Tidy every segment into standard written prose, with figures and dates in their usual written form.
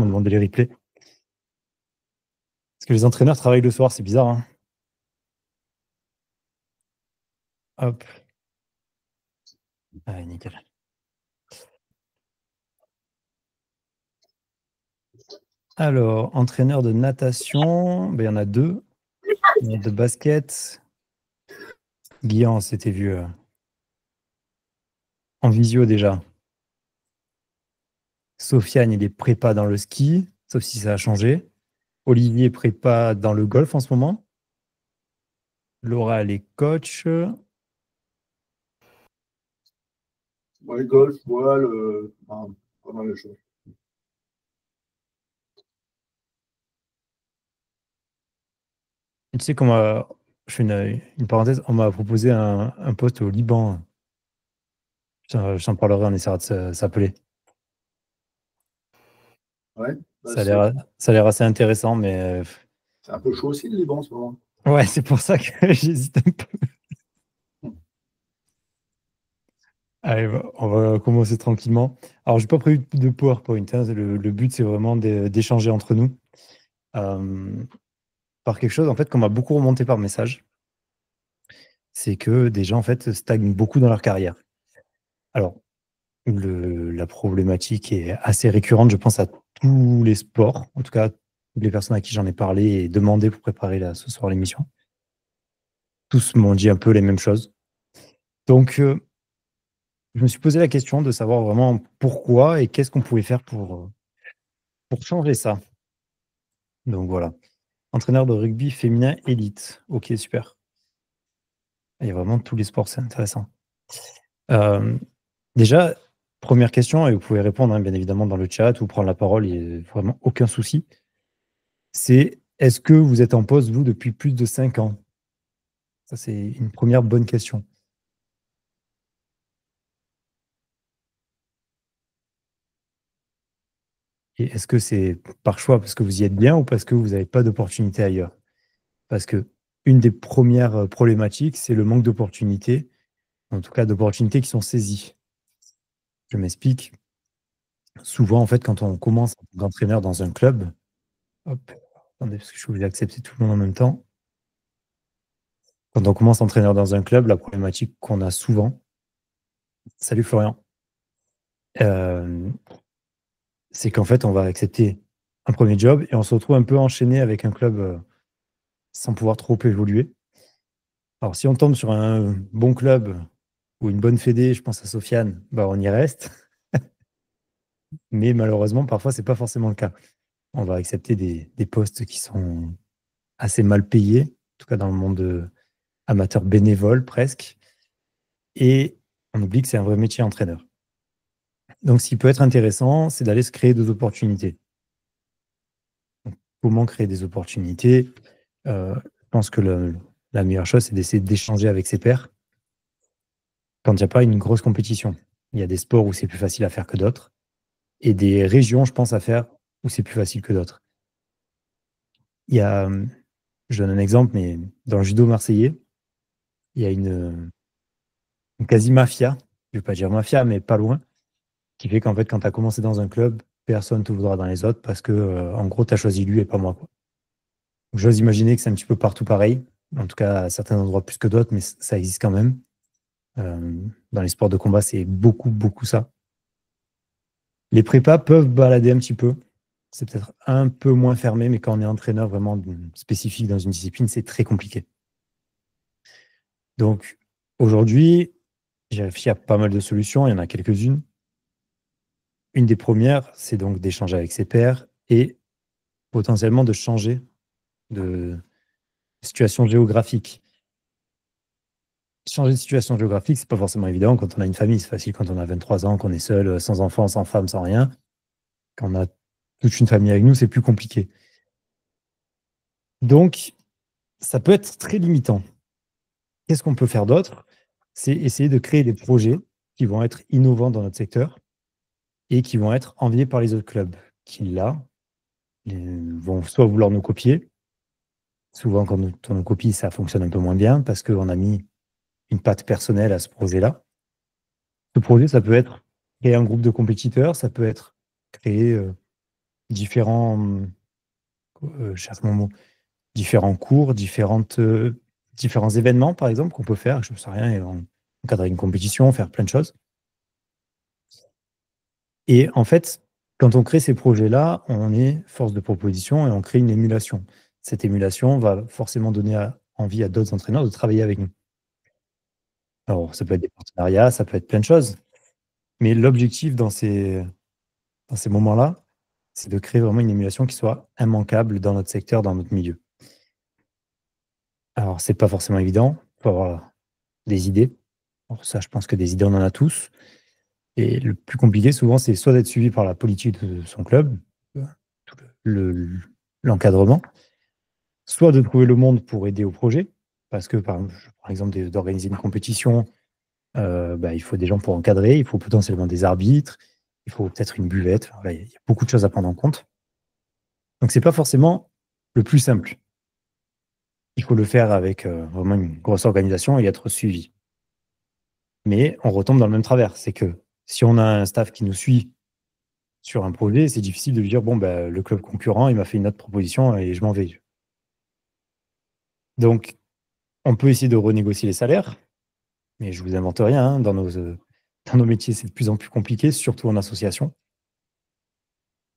On m'a demandé les replays. Parce que les entraîneurs travaillent le soir, c'est bizarre, hein. Hop. Allez, nickel. Alors, entraîneur de natation, il y en a 2. De basket, Guillaume, c'était vu en visio déjà. Sofiane, il est prépa dans le ski, sauf si ça a changé. Olivier, prépa dans le golf en ce moment. Laura, elle est coach. Ouais, golf, voile, pas mal de choses. Et tu sais qu'on je fais une parenthèse, on m'a proposé un poste au Liban. Je t'en parlerai, on essaiera de s'appeler. Ouais, Ça a l'air assez intéressant, mais c'est un peu chaud aussi le Liban en ce moment. ouais, c'est pour ça que j'hésite un peu. Allez, on va commencer tranquillement. Alors, je n'ai pas prévu de PowerPoint, hein. Le but, c'est vraiment d'échanger entre nous. Par quelque chose, en fait, qu'on m'a beaucoup remonté par message, c'est que des gens, en fait, stagnent beaucoup dans leur carrière. Alors, la problématique est assez récurrente, je pense, à tous les sports, en tout cas, toutes les personnes à qui j'en ai parlé et demandé pour préparer ce soir l'émission. Tous m'ont dit un peu les mêmes choses. Donc, je me suis posé la question de savoir vraiment pourquoi et qu'est-ce qu'on pouvait faire pour changer ça. Donc voilà. Entraîneur de rugby féminin élite. Ok, super. Il y a vraiment tous les sports, c'est intéressant. Déjà, première question, et vous pouvez répondre bien évidemment dans le chat ou prendre la parole, il n'y a vraiment aucun souci. C'est est-ce que vous êtes en poste, vous, depuis plus de 5 ans? Ça, c'est une première bonne question. Et est-ce que c'est par choix parce que vous y êtes bien ou parce que vous n'avez pas d'opportunité ailleurs? Parce que une des premières problématiques, c'est le manque d'opportunités, en tout cas d'opportunités qui sont saisies. Je m'explique. Souvent, en fait, quand on commence en tant qu'entraîneur dans un club, hop, attendez, parce que je suis obligé d'accepter tout le monde en même temps. Quand on commence entraîneur dans un club, la problématique qu'on a souvent, salut Florian, c'est qu'en fait, on va accepter un premier job et on se retrouve un peu enchaîné avec un club sans pouvoir trop évoluer. Alors, si on tombe sur un bon club ou une bonne fédé, je pense à Sofiane, on y reste. Mais malheureusement, parfois, ce n'est pas forcément le cas. On va accepter des postes qui sont assez mal payés, en tout cas dans le monde amateur bénévole presque. Et on oublie que c'est un vrai métier entraîneur. Donc, ce qui peut être intéressant, c'est d'aller se créer des opportunités. Donc, comment créer des opportunités? Je pense que la meilleure chose, c'est d'essayer d'échanger avec ses pairs quand il n'y a pas une grosse compétition. Il y a des sports où c'est plus facile à faire que d'autres et des régions, je pense, à faire où c'est plus facile que d'autres. Il y a, je donne un exemple, mais dans le judo marseillais, il y a une quasi-mafia, je ne vais pas dire mafia, mais pas loin, qui fait qu'en fait, quand tu as commencé dans un club, personne ne te voudra dans les autres parce que, en gros, tu as choisi lui et pas moi, quoi. J'ose imaginer que c'est un petit peu partout pareil, en tout cas à certains endroits plus que d'autres, mais ça existe quand même. Dans les sports de combat, c'est beaucoup, beaucoup ça. Les prépas peuvent balader un petit peu. C'est peut-être un peu moins fermé, mais quand on est entraîneur vraiment spécifique dans une discipline, c'est très compliqué. Donc, aujourd'hui, j'ai réfléchi à pas mal de solutions. Il y en a quelques-unes. Une des premières, c'est donc d'échanger avec ses pairs et potentiellement de changer de situation géographique. Changer de situation géographique, c'est pas forcément évident. Quand on a une famille, c'est facile quand on a 23 ans, qu'on est seul, sans enfant, sans femme, sans rien. Quand on a toute une famille avec nous, c'est plus compliqué. Donc, ça peut être très limitant. Qu'est-ce qu'on peut faire d'autre? C'est essayer de créer des projets qui vont être innovants dans notre secteur et qui vont être enviés par les autres clubs qui, là, vont soit vouloir nous copier. Souvent, quand on nous copie, ça fonctionne un peu moins bien parce qu'on a mis une patte personnelle à ce projet-là. Ce projet, ça peut être créer un groupe de compétiteurs, ça peut être créer différents, je cherche mon mot, différents cours, différents événements, par exemple, qu'on peut faire, je ne sais rien, et encadrer une compétition, faire plein de choses. Et en fait, quand on crée ces projets-là, on est force de proposition et on crée une émulation. Cette émulation va forcément donner envie à d'autres entraîneurs de travailler avec nous. Alors, ça peut être des partenariats, ça peut être plein de choses. Mais l'objectif dans ces moments-là, c'est de créer vraiment une émulation qui soit immanquable dans notre secteur, dans notre milieu. Alors, c'est pas forcément évident. Il faut avoir des idées. Alors ça, je pense que des idées, on en a tous. Et le plus compliqué, souvent, c'est soit d'être suivi par la politique de son club, euh, tout l'encadrement, soit de trouver le monde pour aider au projet. Parce que, par exemple, d'organiser une compétition, il faut des gens pour encadrer, il faut potentiellement des arbitres, il faut peut-être une buvette. Enfin, voilà, il y a beaucoup de choses à prendre en compte. Donc, c'est pas forcément le plus simple. Il faut le faire avec vraiment une grosse organisation et être suivi. Mais on retombe dans le même travers. C'est que si on a un staff qui nous suit sur un projet, c'est difficile de lui dire, bon, le club concurrent, il m'a fait une autre proposition et je m'en vais. Donc, on peut essayer de renégocier les salaires, mais je vous invente rien, hein, dans nos métiers, c'est de plus en plus compliqué, surtout en association.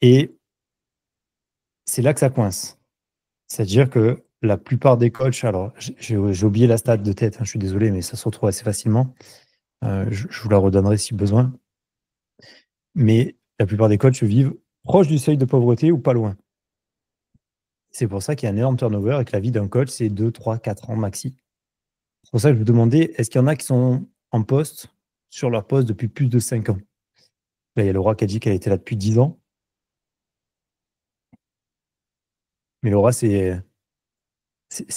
Et c'est là que ça coince. C'est-à-dire que la plupart des coachs, alors j'ai oublié la stat de tête, hein, je suis désolé, mais ça se retrouve assez facilement. Je vous la redonnerai si besoin. Mais la plupart des coachs vivent proche du seuil de pauvreté ou pas loin. C'est pour ça qu'il y a un énorme turnover et que la vie d'un coach, c'est 2, 3, 4 ans maxi. C'est pour ça que je vous demandais, est-ce qu'il y en a qui sont en poste, sur leur poste depuis plus de 5 ans? Là, il y a Laura qui a dit qu'elle était là depuis 10 ans. Mais Laura, c'est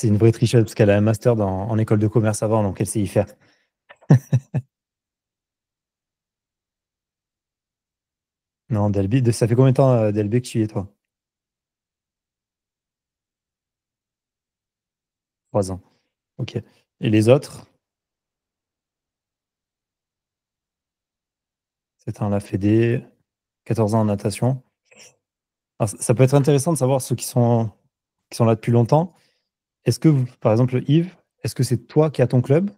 une vraie tricheuse parce qu'elle a un master en école de commerce avant, donc elle sait y faire. Non, Delby, ça fait combien de temps, Delby, que tu y es, toi? 3 ans. Ok. Et les autres? 7 ans à la Fédé, 14 ans en natation. Alors, ça peut être intéressant de savoir ceux qui sont là depuis longtemps. Est-ce que, par exemple, Yves, est-ce que c'est toi qui as ton club?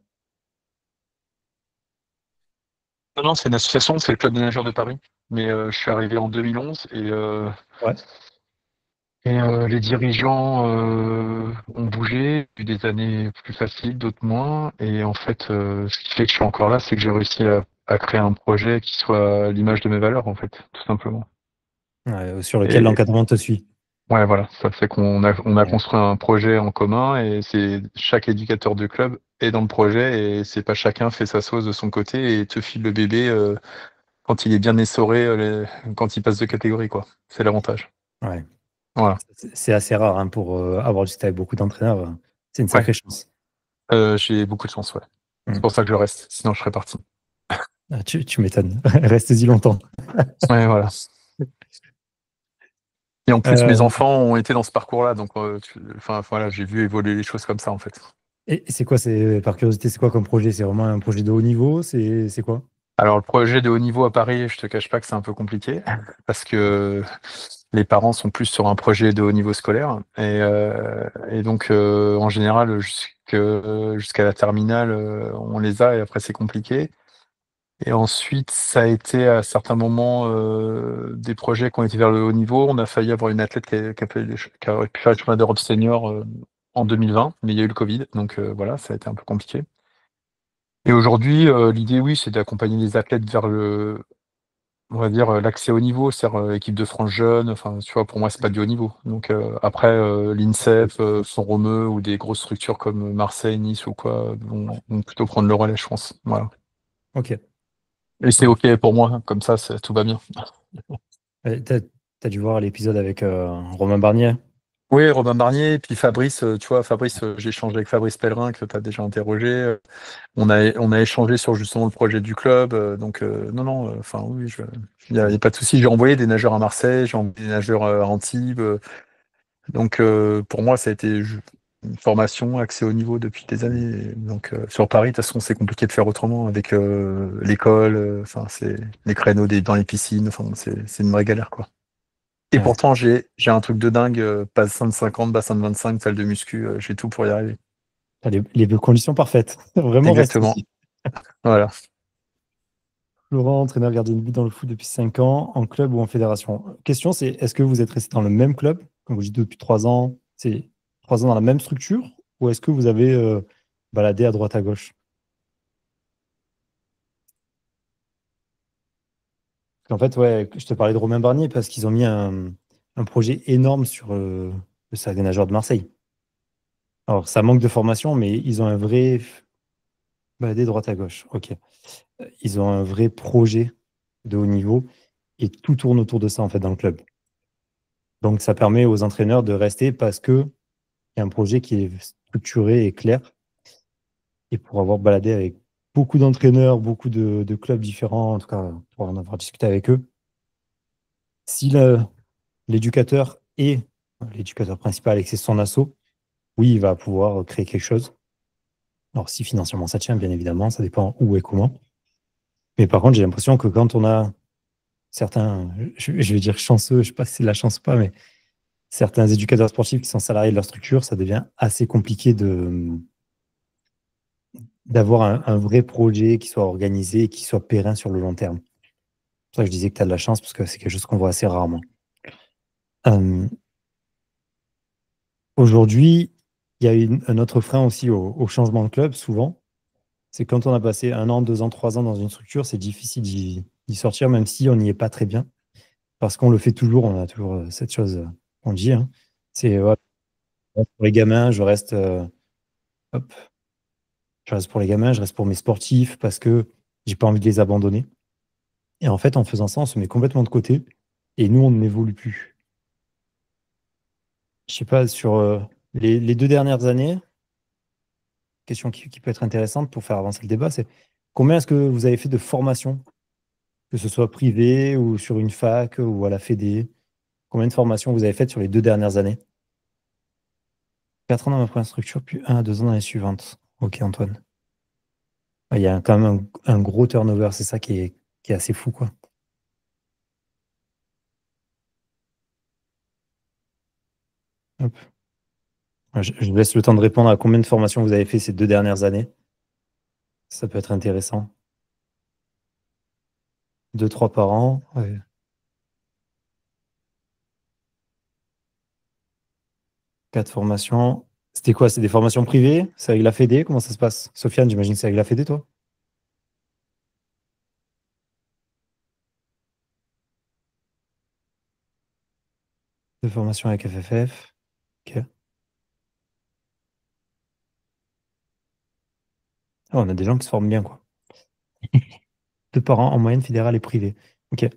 Non, non, c'est une association, c'est le Club des nageurs de Paris. Mais je suis arrivé en 2011 Ouais. les dirigeants ont bougé, eu des années plus faciles, d'autres moins. Et en fait, ce qui fait que je suis encore là, c'est que j'ai réussi à créer un projet qui soit à l'image de mes valeurs, en fait, tout simplement. Ouais, sur lequel Et l'encadrement te suit. ouais, voilà, ça fait qu'on a Ouais. construit un projet en commun et c'est chaque éducateur du club est dans le projet et c'est pas chacun fait sa sauce de son côté et te file le bébé quand il est bien essoré, quand il passe de catégorie, quoi. C'est l'avantage. Ouais. Voilà. C'est assez rare, hein, pour avoir discuté avec beaucoup d'entraîneurs. C'est une Ouais. sacrée chance. J'ai beaucoup de chance, ouais. C'est Mm. pour ça que je reste, sinon je serais parti. Ah, tu m'étonnes. Restez-y longtemps. Ouais, voilà. Et en plus, mes Euh, enfants ont été dans ce parcours-là, donc enfin voilà, j'ai vu évoluer les choses comme ça, en fait. et c'est quoi, par curiosité, c'est quoi comme projet? C'est vraiment un projet de haut niveau? C'est quoi? Alors, le projet de haut niveau à Paris, je te cache pas que c'est un peu compliqué, parce que les parents sont plus sur un projet de haut niveau scolaire, et donc en général, jusqu'à la terminale, on les a, et après c'est compliqué. Et ensuite, ça a été à certains moments des projets qui ont été vers le haut niveau. On a failli avoir une athlète qui aurait pu faire le championnat d'Europe senior en 2020, mais il y a eu le Covid, donc voilà, ça a été un peu compliqué. Et aujourd'hui, l'idée, oui, c'est d'accompagner les athlètes vers on va dire, l'accès au niveau, c'est-à-dire équipe de France jeune. Enfin, tu vois, pour moi, c'est pas du haut niveau. Donc après, l'INSEP, Font-Romeu ou des grosses structures comme Marseille, Nice ou quoi vont plutôt prendre le relais, je pense. Voilà. Ok. Et c'est OK pour moi, hein, comme ça, tout va bien. T'as dû voir l'épisode avec Romain Barnier? Oui, Robin Barnier, et puis Fabrice, tu vois, Fabrice, j'ai échangé avec Fabrice Pellerin, que tu as déjà interrogé. On a échangé sur justement le projet du club. Donc, non, non, enfin, oui, il y a pas de souci. J'ai envoyé des nageurs à Marseille, j'ai envoyé des nageurs à Antibes. Donc, pour moi, ça a été une formation accès au niveau depuis des années. Donc, sur Paris, de toute façon, c'est compliqué de faire autrement avec l'école, enfin, c'est les créneaux dans les piscines. Enfin, c'est une vraie galère, quoi. Et Ouais. pourtant, j'ai un truc de dingue, bassin de 50, bassin de 25, salle de muscu, j'ai tout pour y arriver. T'as les conditions parfaites. Vraiment, reste Exactement. ici. Voilà. Laurent, entraîneur gardien de but dans le foot depuis 5 ans, en club ou en fédération. Question, c'est est-ce que vous êtes resté dans le même club, comme vous dites depuis 3 ans, c'est 3 ans dans la même structure, ou est-ce que vous avez baladé à droite à gauche? En fait, ouais, je te parlais de Romain Barnier parce qu'ils ont mis un projet énorme sur le Cercle des nageurs de Marseille. Alors, ça manque de formation, mais ils ont un vrai baladé droite à gauche. Ok. Ils ont un vrai projet de haut niveau et tout tourne autour de ça en fait dans le club. Donc, ça permet aux entraîneurs de rester parce que il y a un projet qui est structuré et clair. Et pour avoir baladé avec beaucoup d'entraîneurs, beaucoup de clubs différents, en tout cas, pour en avoir discuté avec eux, si l'éducateur est l'éducateur principal et que c'est son asso, oui, il va pouvoir créer quelque chose. Alors, si financièrement ça tient, bien évidemment, ça dépend où et comment. Mais par contre, j'ai l'impression que quand on a certains, je vais dire chanceux, je ne sais pas si c'est de la chance ou pas, mais certains éducateurs sportifs qui sont salariés de leur structure, ça devient assez compliqué d'avoir un vrai projet qui soit organisé et qui soit périn sur le long terme. C'est pour ça que je disais que tu as de la chance parce que c'est quelque chose qu'on voit assez rarement. Euh, Aujourd'hui, il y a un autre frein aussi au changement de club, souvent. C'est quand on a passé 1 an, 2 ans, 3 ans dans une structure, c'est difficile d'y sortir, même si on n'y est pas très bien. Parce qu'on le fait toujours, on a toujours cette chose qu'on dit. Hein. C'est voilà, pour les gamins, hop, je reste pour les gamins, je reste pour mes sportifs parce que j'ai pas envie de les abandonner. Et en fait, en faisant ça, on se met complètement de côté et nous, on n'évolue plus. Je sais pas, sur les 2 dernières années, question qui peut être intéressante pour faire avancer le débat, c'est combien est-ce que vous avez fait de formation, que ce soit privé ou sur une fac ou à la Fédé? Combien de formations vous avez faites sur les 2 dernières années? 4 ans dans ma première structure, puis 1 à 2 ans dans les suivantes. Ok, Antoine. Ouais, il y a quand même un gros turnover, c'est ça qui est assez fou, quoi. Hop. Je laisse le temps de répondre à combien de formations vous avez fait ces 2 dernières années. Ça peut être intéressant. 2, 3 par an. Ouais. 4 formations. C'était quoi? C'est des formations privées? C'est avec la Fédé? Comment ça se passe? Sofiane, j'imagine que c'est avec la Fédé, toi? Des formations avec FFF. Ok. Ah, on a des gens qui se forment bien, quoi. 2 par an en moyenne fédérale et privée. Ok. Il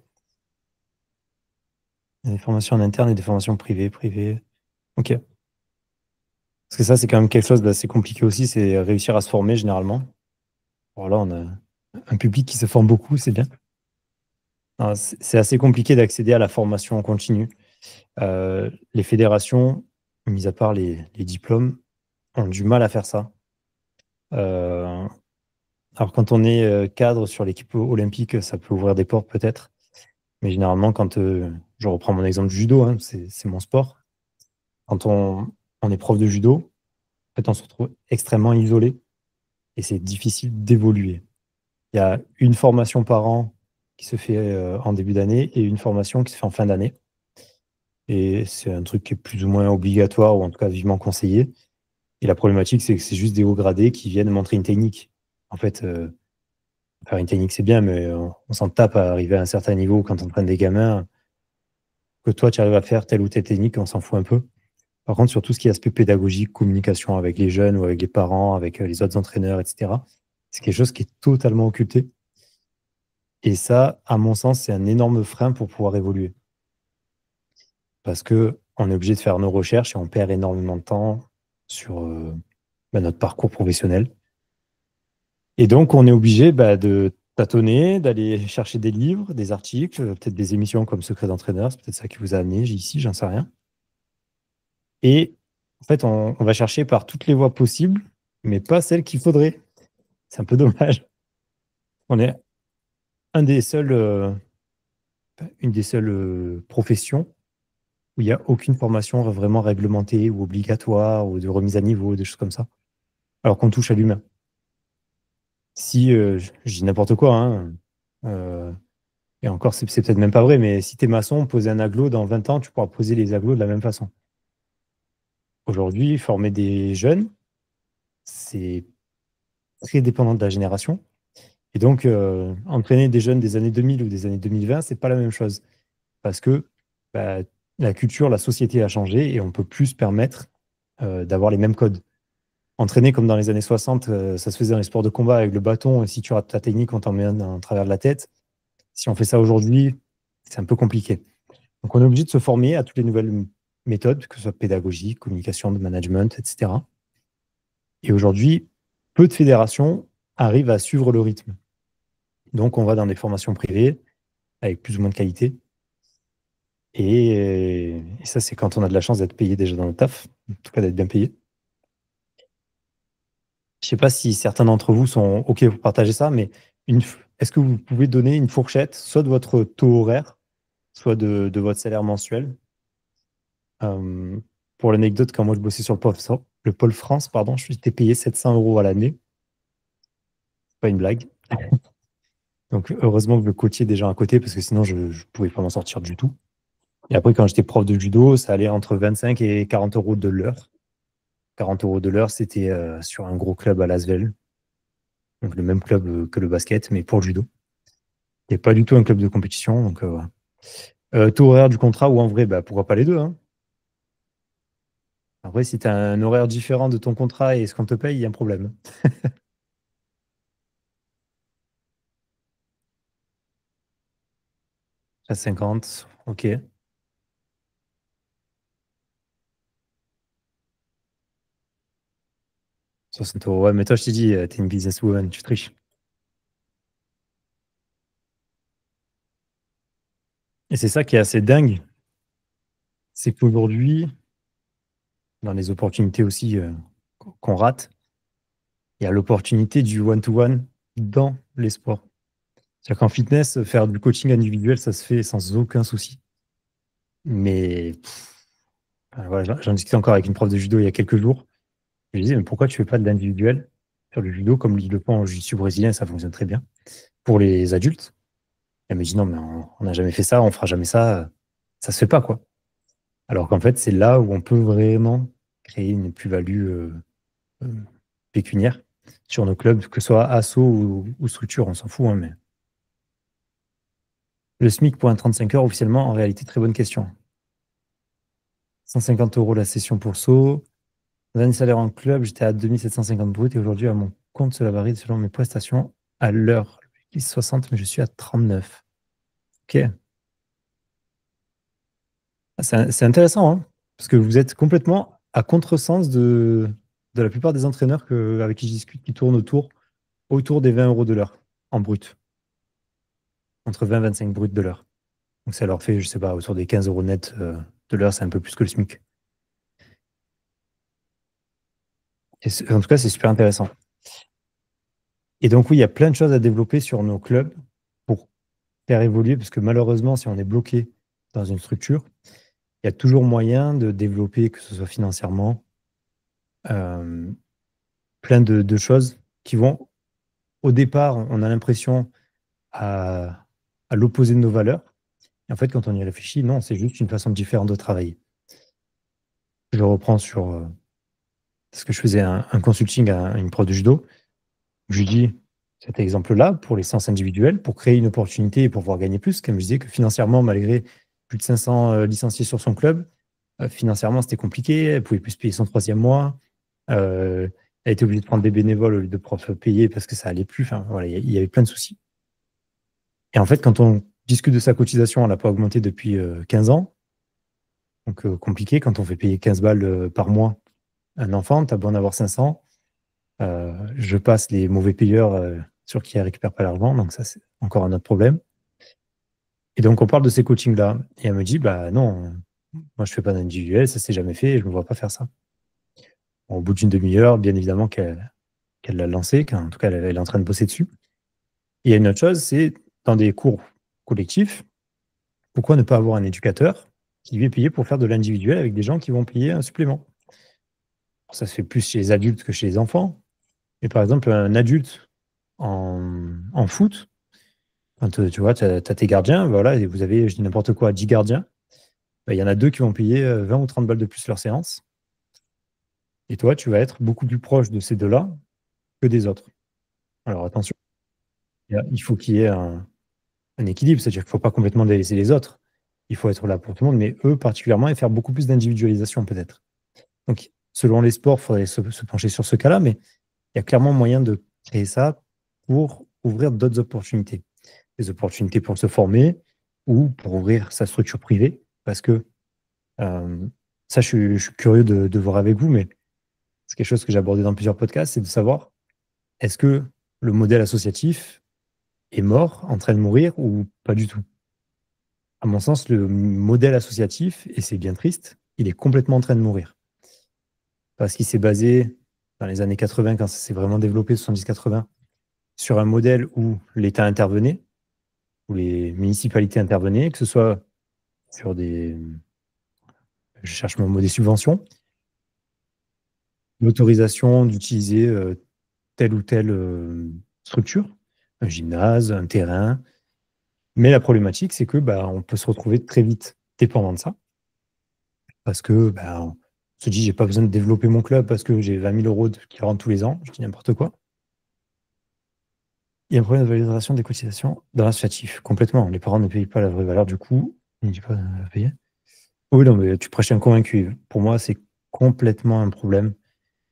y a des formations en interne et des formations privées. Ok. Parce que ça, c'est quand même quelque chose d'assez compliqué aussi, c'est réussir à se former généralement. Alors là, on a un public qui se forme beaucoup, c'est bien. Alors, c'est assez compliqué d'accéder à la formation en continu. Les fédérations, mis à part les diplômes, ont du mal à faire ça. Euh, alors quand on est cadre sur l'équipe olympique, ça peut ouvrir des portes peut-être. Mais généralement, quand je reprends mon exemple du judo, hein, c'est mon sport. Quand on est prof de judo, en fait, on se retrouve extrêmement isolé et c'est difficile d'évoluer. Il y a une formation par an qui se fait en début d'année et une formation qui se fait en fin d'année. Et c'est un truc qui est plus ou moins obligatoire ou en tout cas vivement conseillé. Et la problématique, c'est que c'est juste des hauts gradés qui viennent montrer une technique. En fait, faire une technique, c'est bien, mais on s'en tape à arriver à un certain niveau quand on prend des gamins. Que toi, tu arrives à faire telle ou telle technique, on s'en fout un peu. Par contre, sur tout ce qui est aspect pédagogique, communication avec les jeunes ou avec les parents, avec les autres entraîneurs, etc., c'est quelque chose qui est totalement occulté. Et ça, à mon sens, c'est un énorme frein pour pouvoir évoluer. Parce que on est obligé de faire nos recherches et on perd énormément de temps sur notre parcours professionnel. Et donc, on est obligé de tâtonner, d'aller chercher des livres, des articles, peut-être des émissions comme Secret d'entraîneur, c'est peut-être ça qui vous a amené ici, j'en sais rien. Et en fait, on va chercher par toutes les voies possibles, mais pas celles qu'il faudrait. C'est un peu dommage. On est un des seuls, une des seules professions où il n'y a aucune formation vraiment réglementée ou obligatoire ou de remise à niveau, des choses comme ça. Alors qu'on touche à l'humain. Si, je dis n'importe quoi, hein, et encore, c'est peut-être même pas vrai, mais si tu es maçon, poser un aglo, dans 20 ans, tu pourras poser les aglos de la même façon. Aujourd'hui, former des jeunes, c'est très dépendant de la génération. Et donc, entraîner des jeunes des années 2000 ou des années 2020, c'est pas la même chose. Parce que bah, la culture, la société a changé et on peut plus se permettre d'avoir les mêmes codes. Entraîner comme dans les années 60, ça se faisait dans les sports de combat avec le bâton, et si tu rates ta technique, on t'en met un en travers de la tête. Si on fait ça aujourd'hui, c'est un peu compliqué. Donc, on est obligé de se former à toutes les nouvelles méthodes, que ce soit pédagogique, communication, de management, etc. Et aujourd'hui, peu de fédérations arrivent à suivre le rythme. Donc, on va dans des formations privées avec plus ou moins de qualité. Et ça, c'est quand on a de la chance d'être payé déjà dans le taf, en tout cas d'être bien payé. Je ne sais pas si certains d'entre vous sont OK pour partager ça, mais est-ce que vous pouvez donner une fourchette, soit de votre taux horaire, soit de votre salaire mensuel? Pour l'anecdote, quand moi je bossais sur le pôle France, pardon, j'étais payé 700 € à l'année. Pas une blague. Donc heureusement que le coach est déjà à côté, parce que sinon je ne pouvais pas m'en sortir du tout. Et après, quand j'étais prof de judo, ça allait entre 25 et 40 € de l'heure. 40 € de l'heure, c'était sur un gros club à Lasvel. Donc le même club que le basket, mais pour le judo. Et pas du tout un club de compétition. Donc, voilà. Taux horaire du contrat, ou en vrai, bah, pourquoi pas les deux, hein. Après, si tu as un horaire différent de ton contrat et ce qu'on te paye, il y a un problème. À 50, ok. 60 €. Ouais, mais toi, je t'ai dit, t'es une businesswoman, tu triches. Et c'est ça qui est assez dingue, c'est qu'aujourd'hui, dans les opportunités aussi qu'on rate, il y a l'opportunité du one-to-one dans les sports. C'est-à-dire qu'en fitness, faire du coaching individuel, ça se fait sans aucun souci. Mais voilà, j'en discutais encore avec une prof de judo il y a quelques jours. Je lui disais, mais pourquoi tu fais pas de l'individuel sur le judo, comme le font en jiu-jitsu brésilien, ça fonctionne très bien, pour les adultes? Elle me dit, non, mais on n'a jamais fait ça, on fera jamais ça, ça se fait pas, quoi. Alors qu'en fait, c'est là où on peut vraiment créer une plus-value euh, pécuniaire sur nos clubs, que ce soit asso ou structure, on s'en fout, hein, mais le SMIC pour un 35 heures, officiellement, en réalité, très bonne question. 150 € la session pour le saut. Dernier salaire en club, j'étais à 2750 brut et aujourd'hui, à mon compte, cela varie selon mes prestations. À l'heure, 60, mais je suis à 39. Ok. C'est intéressant, hein, parce que vous êtes complètement à contresens de la plupart des entraîneurs avec qui je discute, qui tournent autour des 20 € de l'heure, en brut. Entre 20 et 25 brut de l'heure. Donc ça leur fait, je sais pas, autour des 15 € net de l'heure, c'est un peu plus que le SMIC. En tout cas, c'est super intéressant. Et donc, oui, il y a plein de choses à développer sur nos clubs pour faire évoluer, parce que malheureusement, si on est bloqué dans une structure, il y a toujours moyen de développer, que ce soit financièrement, plein de choses qui vont, au départ, on a l'impression à l'opposé de nos valeurs. Et en fait, quand on y réfléchit, non, c'est juste une façon différente de travailler. Je reprends sur parce que je faisais un consulting à une pro de judo. Je lui dis cet exemple-là pour les séances individuelles, pour créer une opportunité et pour pouvoir gagner plus. Qu'elle me disait que financièrement, malgré plus de 500 licenciés sur son club, financièrement, c'était compliqué. Elle ne pouvait plus se payer son 3e mois. Elle était obligée de prendre des bénévoles au lieu de profs payés parce que ça allait plus. Enfin, voilà, il y avait plein de soucis. Et en fait, quand on discute de sa cotisation, elle n'a pas augmenté depuis 15 ans. Donc, compliqué quand on fait payer 15 balles par mois un enfant, tu as beau en avoir 500. Je passe les mauvais payeurs sur qui elle récupère pas l'argent. Donc, ça, c'est encore un autre problème. Et donc, on parle de ces coachings-là. Et elle me dit, bah non, moi, je fais pas d'individuel, ça s'est jamais fait et je me vois pas faire ça. Bon, au bout d'une demi-heure, bien évidemment qu'elle l'a lancé, qu'en tout cas, elle est en train de bosser dessus. Et il y a une autre chose, c'est dans des cours collectifs, pourquoi ne pas avoir un éducateur qui est payé pour faire de l'individuel avec des gens qui vont payer un supplément. Alors, ça se fait plus chez les adultes que chez les enfants. Mais par exemple, un adulte en foot, quand tu vois, tu as tes gardiens, voilà, et vous avez, je dis n'importe quoi, 10 gardiens, il y en a 2 qui vont payer 20 ou 30 balles de plus leur séance. Et toi, tu vas être beaucoup plus proche de ces deux-là que des autres. Alors attention, il faut qu'il y ait un équilibre, c'est-à-dire qu'il ne faut pas complètement délaisser les autres. Il faut être là pour tout le monde, mais eux particulièrement, et faire beaucoup plus d'individualisation peut-être. Donc, selon les sports, il faudrait se pencher sur ce cas-là, mais il y a clairement moyen de créer ça pour ouvrir d'autres opportunités. Des opportunités pour se former ou pour ouvrir sa structure privée, parce que ça, je suis curieux de voir avec vous, mais c'est quelque chose que j'ai abordé dans plusieurs podcasts, c'est de savoir, est-ce que le modèle associatif est mort, en train de mourir, ou pas du tout? À mon sens, le modèle associatif, et c'est bien triste, il est complètement en train de mourir. Parce qu'il s'est basé, dans les années 80, quand ça s'est vraiment développé, 70-80, sur un modèle où l'État intervenait, où les municipalités intervenaient, que ce soit sur des, je cherche mon mot, des subventions, l'autorisation d'utiliser telle ou telle structure, un gymnase, un terrain. Mais la problématique, c'est que on peut se retrouver très vite dépendant de ça. Parce que on se dit, j'ai pas besoin de développer mon club parce que j'ai 20 000 euros qui rentrent tous les ans, je dis n'importe quoi. Il y a un problème de valorisation des cotisations dans l'associatif, complètement. Les parents ne payent pas la vraie valeur du coup. Ils ne disent pas à payer. Oui, non, mais tu prêches un convaincu. Pour moi, c'est complètement un problème.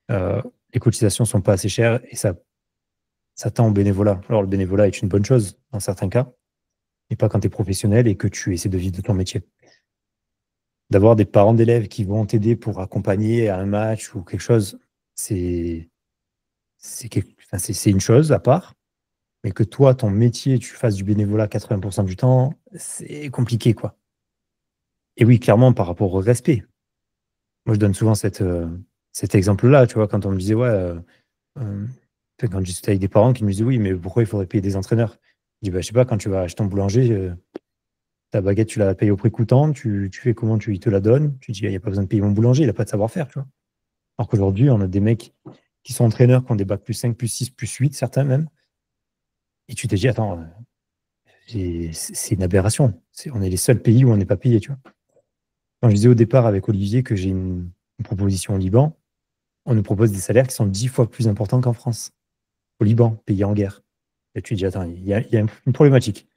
Les cotisations ne sont pas assez chères et ça tend au bénévolat. Alors, le bénévolat est une bonne chose dans certains cas, mais pas quand tu es professionnel et que tu essaies de vivre de ton métier. D'avoir des parents d'élèves qui vont t'aider pour accompagner à un match ou quelque chose, c'est une chose à part. Mais que toi, ton métier, tu fasses du bénévolat 80% du temps, c'est compliqué, quoi. Et oui, clairement, par rapport au respect. Moi, je donne souvent cet exemple-là, tu vois, quand on me disait, ouais, quand j'étais avec des parents qui me disaient, oui, mais pourquoi il faudrait payer des entraîneurs? Je dis, je sais pas, quand tu vas acheter ton boulanger, ta baguette, tu la payes au prix coûtant, tu fais comment, il te la donne, tu dis, il n'y a pas besoin de payer mon boulanger, il n'a pas de savoir-faire, tu vois. Alors qu'aujourd'hui, on a des mecs qui sont entraîneurs, qui ont des bacs plus 5, plus 6, plus 8, certains même. Et tu te dis, attends, c'est une aberration. On est les seuls pays où on n'est pas payé, tu vois. Quand je disais au départ avec Olivier que j'ai une proposition au Liban, on nous propose des salaires qui sont 10 fois plus importants qu'en France. Au Liban, pays en guerre. Et tu te dis, attends, il y a une problématique.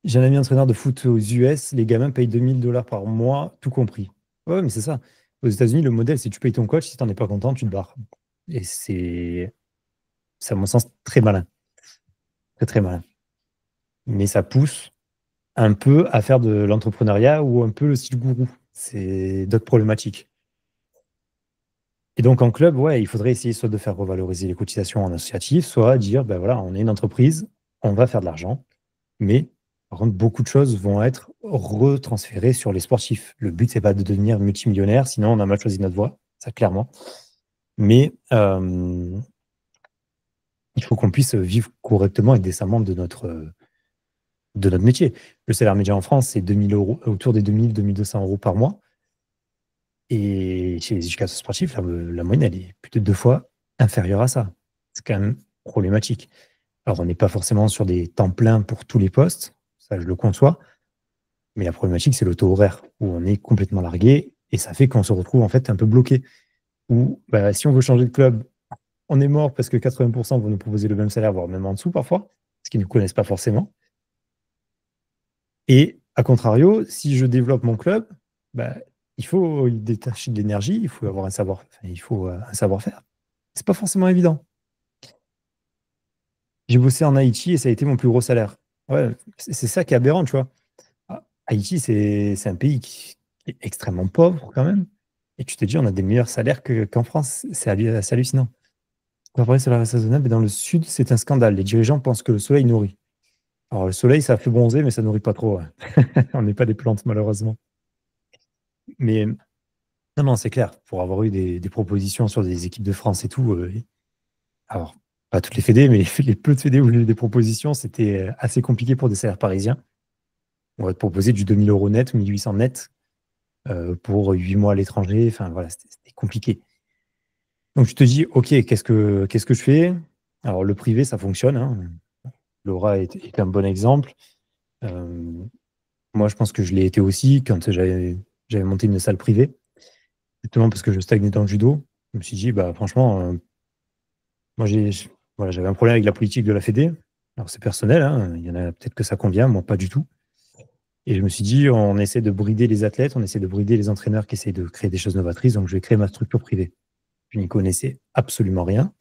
J'ai un ami entraîneur de foot aux US, les gamins payent 2000 $ par mois, tout compris. Ouais, mais c'est ça. Aux États-Unis, le modèle, c'est tu payes ton coach, si tu n'en es pas content, tu te barres. Et c'est, à mon sens, très malin. Très, très malin. Mais ça pousse un peu à faire de l'entrepreneuriat ou un peu le style gourou. C'est d'autres problématiques. Et donc, en club, ouais, il faudrait essayer soit de faire revaloriser les cotisations en associatif, soit dire, voilà, on est une entreprise, on va faire de l'argent, mais par contre, beaucoup de choses vont être retransférées sur les sportifs. Le but, c'est pas de devenir multimillionnaire, sinon on a mal choisi notre voie, ça clairement. Mais il faut qu'on puisse vivre correctement et décemment de notre métier. Le salaire médian en France, c'est 2000 €, autour des 2000-2200 € par mois. Et chez les éducateurs sportifs, la moyenne, elle est plus de 2 fois inférieure à ça. C'est quand même problématique. Alors, on n'est pas forcément sur des temps pleins pour tous les postes, ça je le conçois, mais la problématique, c'est le taux horaire, où on est complètement largué, et ça fait qu'on se retrouve en fait un peu bloqué. Ou si on veut changer de club, on est mort parce que 80% vont nous proposer le même salaire, voire même en dessous parfois, parce qu'ils ne nous connaissent pas forcément. Et à contrario, si je développe mon club, il faut y détacher de l'énergie, il faut avoir un savoir-faire. C'est pas forcément évident. J'ai bossé en Haïti et ça a été mon plus gros salaire. Ouais, c'est ça qui est aberrant, tu vois. Haïti, c'est un pays qui est extrêmement pauvre quand même. Et tu te dis, on a des meilleurs salaires qu'en France. C'est hallucinant. On va parler de salaire raisonnable, mais dans le sud, c'est un scandale. Les dirigeants pensent que le soleil nourrit. Alors, le soleil, ça fait bronzer, mais ça nourrit pas trop. Ouais. On n'est pas des plantes, malheureusement. Mais non, c'est clair. Pour avoir eu des propositions sur des équipes de France et tout, alors, pas toutes les fédés, mais les peu de fédés où j'ai eu des propositions, c'était assez compliqué pour des salaires parisiens. on va te proposer du 2 000 € net ou 1 800 net pour 8 mois à l'étranger. Enfin, voilà, c'était compliqué. Donc, tu te dis, OK, qu'est-ce que je fais? Alors, le privé, ça fonctionne, hein. Laura est un bon exemple. Moi, je pense que je l'ai été aussi quand j'avais monté une salle privée, justement parce que je stagnais dans le judo. Je me suis dit, bah, franchement, moi, voilà, j'avais un problème avec la politique de la Fédé. Alors, c'est personnel, hein, il y en a peut-être que ça convient, moi, pas du tout. Et je me suis dit, on essaie de brider les athlètes, on essaie de brider les entraîneurs qui essaient de créer des choses novatrices, donc je vais créer ma structure privée. Je n'y connaissais absolument rien.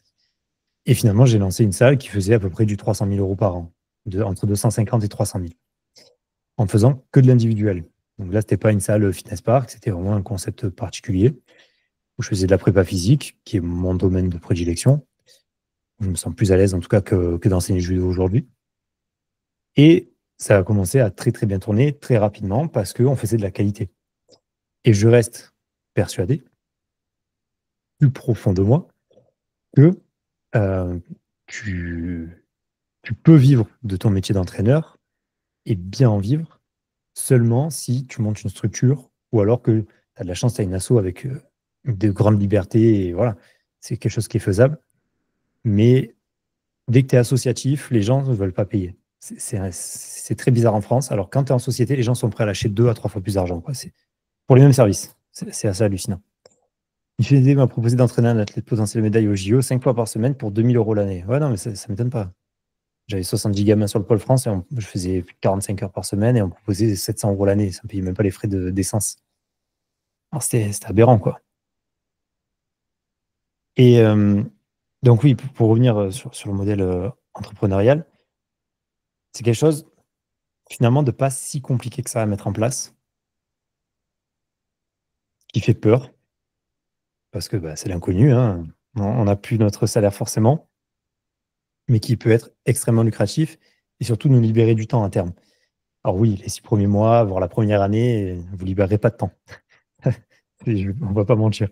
Et finalement, j'ai lancé une salle qui faisait à peu près du 300 000 € par an, entre 250 et 300 000, en faisant que de l'individuel. Donc là, ce n'était pas une salle fitness park, c'était vraiment un concept particulier, où je faisais de la prépa physique, qui est mon domaine de prédilection. Je me sens plus à l'aise, en tout cas, que d'enseigner le judo aujourd'hui. Et ça a commencé à très, très bien tourner, très rapidement, parce qu'on faisait de la qualité. Et je reste persuadé, plus profond de moi, que tu peux vivre de ton métier d'entraîneur et bien en vivre seulement si tu montes une structure ou alors que tu as de la chance, tu as une asso avec de grandes libertés et voilà, c'est quelque chose qui est faisable. Mais dès que tu es associatif, les gens ne veulent pas payer. C'est très bizarre en France. Alors quand tu es en société, les gens sont prêts à lâcher 2 à 3 fois plus d'argent, quoi. C'est pour les mêmes services. C'est assez hallucinant. Une Fédé m'a proposé d'entraîner un athlète potentiel médaille au JO 5 fois par semaine pour 2 000 € l'année. Ouais, non, mais ça ne m'étonne pas. J'avais 70 gamins sur le pôle France et je faisais plus de 45 heures par semaine et on me proposait 700 € l'année. Ça ne me payait même pas les frais d'essence. Alors c'était aberrant, quoi. Et donc oui, pour revenir sur le modèle entrepreneurial, c'est quelque chose finalement de pas si compliqué que ça à mettre en place, qui fait peur, parce que bah, c'est l'inconnu, hein. On n'a plus notre salaire forcément, mais qui peut être extrêmement lucratif et surtout nous libérer du temps à terme. Alors oui, les 6 premiers mois, voire la première année, vous ne libérerez pas de temps. On ne va pas mentir.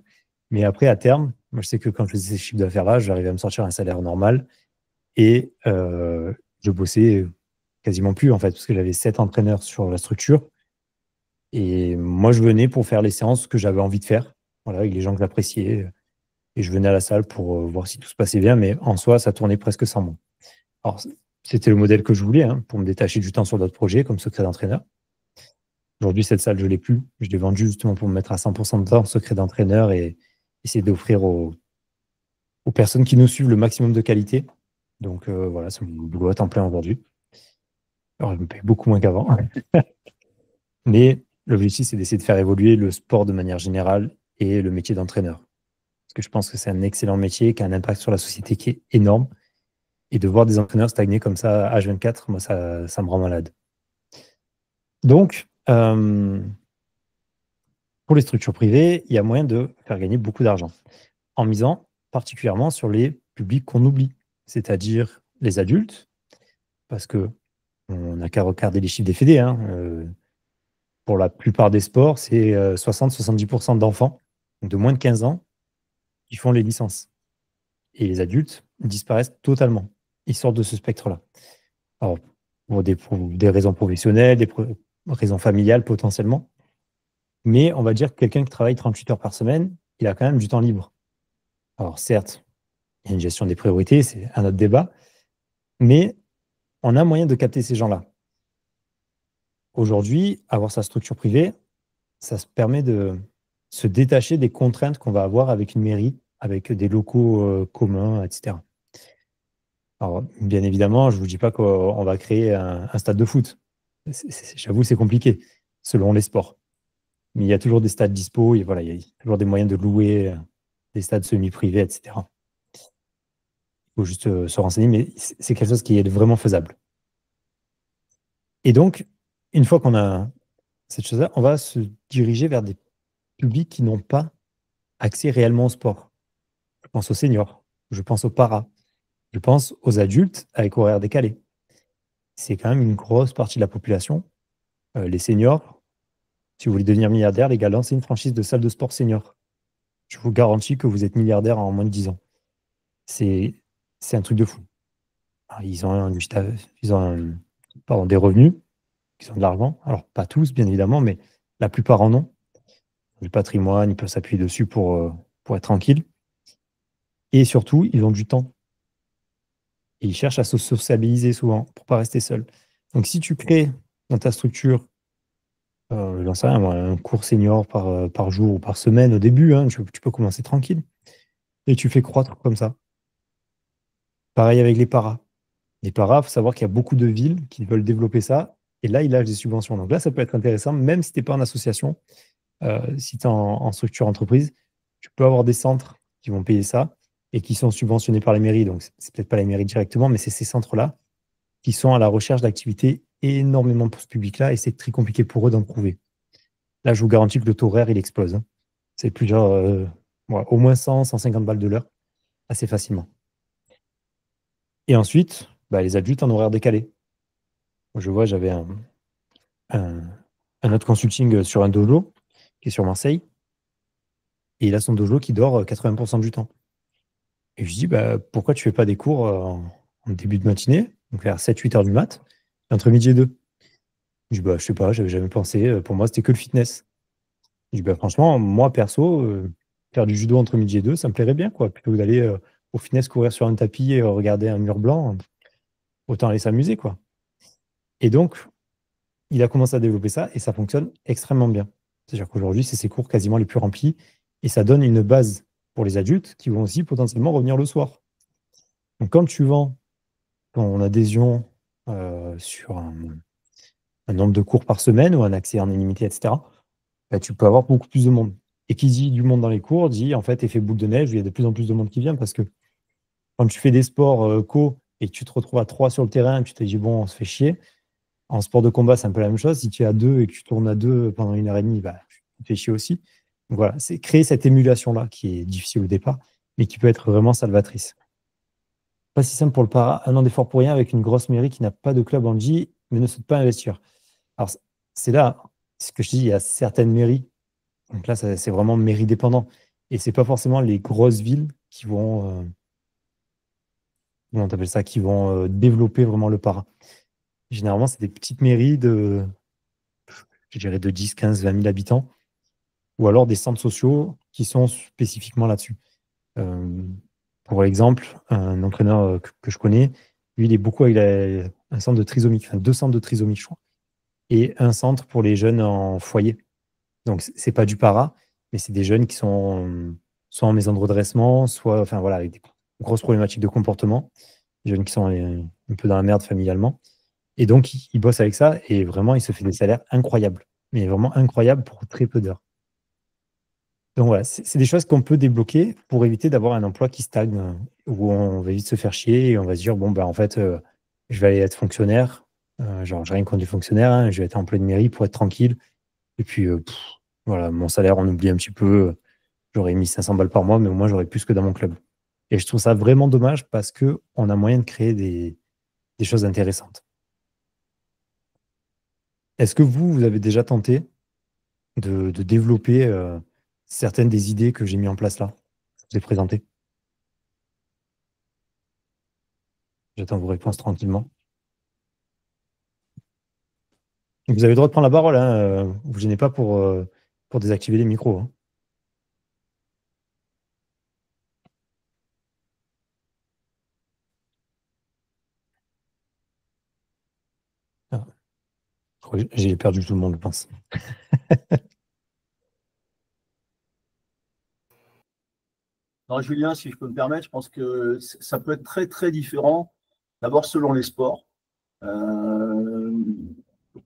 Mais après, à terme, moi, je sais que quand je faisais ces chiffres d'affaires-là, j'arrivais à me sortir un salaire normal et je bossais quasiment plus, en fait, parce que j'avais 7 entraîneurs sur la structure. Et moi, je venais pour faire les séances que j'avais envie de faire, voilà, avec les gens que j'appréciais. Et je venais à la salle pour voir si tout se passait bien, mais en soi, ça tournait presque sans moi. Alors, c'était le modèle que je voulais, hein, pour me détacher du temps sur d'autres projets, comme secret d'entraîneur. Aujourd'hui, cette salle, je ne l'ai plus. Je l'ai vendue justement pour me mettre à 100% de temps en secret d'entraîneur et essayer d'offrir aux personnes qui nous suivent le maximum de qualité. Donc voilà, c'est mon boulot à temps plein aujourd'hui. Alors, je me paye beaucoup moins qu'avant. Mais l'objectif, c'est d'essayer de faire évoluer le sport de manière générale et le métier d'entraîneur. Parce que je pense que c'est un excellent métier qui a un impact sur la société qui est énorme. Et de voir des entraîneurs stagner comme ça à H24, moi, ça me rend malade. Donc, pour les structures privées, il y a moyen de faire gagner beaucoup d'argent en misant particulièrement sur les publics qu'on oublie, c'est-à-dire les adultes, parce que on n'a qu'à regarder les chiffres des Fédés, hein. Pour la plupart des sports, c'est 60-70% d'enfants de moins de 15 ans qui font les licences. Et les adultes disparaissent totalement. Ils sortent de ce spectre-là. Alors, pour des raisons professionnelles, des raisons familiales potentiellement. Mais on va dire que quelqu'un qui travaille 38 heures par semaine, il a quand même du temps libre. Alors certes, il y a une gestion des priorités, c'est un autre débat, mais on a moyen de capter ces gens-là. Aujourd'hui, avoir sa structure privée, ça se permet de se détacher des contraintes qu'on va avoir avec une mairie, avec des locaux communs, etc. Alors, bien évidemment, je ne vous dis pas qu'on va créer un stade de foot. J'avoue, c'est compliqué, selon les sports. Mais il y a toujours des stades dispo, et voilà, il y a toujours des moyens de louer des stades semi-privés, etc. Il faut juste se renseigner, mais c'est quelque chose qui est vraiment faisable. Et donc, une fois qu'on a cette chose-là, on va se diriger vers des publics qui n'ont pas accès réellement au sport. Je pense aux seniors, je pense aux paras, je pense aux adultes avec horaires décalés. C'est quand même une grosse partie de la population. Les seniors, si vous voulez devenir milliardaire, les gars, lancez une franchise de salle de sport senior. Je vous garantis que vous êtes milliardaire en moins de 10 ans. C'est un truc de fou. Alors, ils ont des revenus qui ont de l'argent. Alors, pas tous, bien évidemment, mais la plupart en ont. Du patrimoine, ils peuvent s'appuyer dessus pour être tranquille. Et surtout, ils ont du temps. Et ils cherchent à se sociabiliser souvent pour ne pas rester seuls. Donc, si tu crées dans ta structure, j'en sais rien, moi, un cours senior par jour ou par semaine au début, hein, tu peux commencer tranquille. Et tu fais croître comme ça. Pareil avec les paras. Les paras, il faut savoir qu'il y a beaucoup de villes qui veulent développer ça. Et là, ils lâchent des subventions. Donc là, ça peut être intéressant, même si tu n'es pas en association, si tu es en structure entreprise, tu peux avoir des centres qui vont payer ça et qui sont subventionnés par les mairies. Donc, c'est peut-être pas les mairies directement, mais c'est ces centres-là qui sont à la recherche d'activités énormément pour ce public-là et c'est très compliqué pour eux d'en trouver. Là, je vous garantis que le taux horaire, il explose, hein. C'est plusieurs, au moins 100, 150 balles de l'heure, assez facilement. Et ensuite, les adultes en horaire décalé. Je vois, j'avais un autre consulting sur un dojo qui est sur Marseille. Et il a son dojo qui dort 80% du temps. Et je dis, pourquoi tu ne fais pas des cours en début de matinée, donc vers 7-8 heures du mat, entre midi et 2? Je dis, je sais pas, j'avais jamais pensé. Pour moi, c'était que le fitness. Je dis, franchement, moi, perso, faire du judo entre midi et 2, ça me plairait bien, quoi. Plutôt que d'aller au fitness courir sur un tapis et regarder un mur blanc, autant aller s'amuser, quoi. Et donc, il a commencé à développer ça et ça fonctionne extrêmement bien. C'est-à-dire qu'aujourd'hui, c'est ses cours quasiment les plus remplis et ça donne une base pour les adultes qui vont aussi potentiellement revenir le soir. Donc, quand tu vends ton adhésion sur un nombre de cours par semaine ou un accès en illimité, etc., tu peux avoir beaucoup plus de monde. Et qui dit du monde dans les cours, dit en fait effet boule de neige, où il y a de plus en plus de monde qui vient parce que quand tu fais des sports co et que tu te retrouves à 3 sur le terrain, tu te dis bon, on se fait chier. En sport de combat, c'est un peu la même chose. Si tu es à 2 et que tu tournes à 2 pendant 1h30, tu te fais chier aussi. Donc voilà, c'est créer cette émulation-là qui est difficile au départ, mais qui peut être vraiment salvatrice. Pas si simple pour le para. Un an d'effort pour rien avec une grosse mairie qui n'a pas de club en J, mais ne souhaite pas investir. Alors, c'est là, ce que je dis, il y a certaines mairies. Donc là, c'est vraiment mairie dépendant. Et ce n'est pas forcément les grosses villes qui vont, comment on appelle ça, qui vont développer vraiment le para. Généralement, c'est des petites mairies je dirais de 10, 15, 20 000 habitants, ou alors des centres sociaux qui sont spécifiquement là-dessus. Pour l'exemple, un entraîneur que je connais, lui, il est beaucoup avec un centre de trisomie, enfin 2 centres de trisomie, je crois, et un centre pour les jeunes en foyer. Donc, c'est pas du para, mais c'est des jeunes qui sont soit en maison de redressement, soit voilà, avec des grosses problématiques de comportement, des jeunes qui sont un peu dans la merde familialement. Et donc, il bosse avec ça et vraiment, il se fait des salaires incroyables, mais vraiment incroyables pour très peu d'heures. Donc voilà, c'est des choses qu'on peut débloquer pour éviter d'avoir un emploi qui stagne, où on va vite se faire chier et on va se dire, bon, en fait, je vais aller être fonctionnaire. Genre, j'ai rien contre les fonctionnaires, hein, je vais être employé de mairie pour être tranquille. Et puis, voilà, mon salaire, on oublie un petit peu. J'aurais mis 500 balles par mois, mais au moins, j'aurais plus que dans mon club. Et je trouve ça vraiment dommage parce qu'on a moyen de créer des choses intéressantes. Est-ce que vous avez déjà tenté de développer certaines des idées que j'ai mis en place là? Je vous ai présenté. J'attends vos réponses tranquillement. Vous avez le droit de prendre la parole, hein, vous ne vous gênez pas pour désactiver les micros, hein. Ah, je crois que j'ai perdu tout le monde, je pense. Alors, Julien, si je peux me permettre, je pense que ça peut être très, très différent, d'abord selon les sports,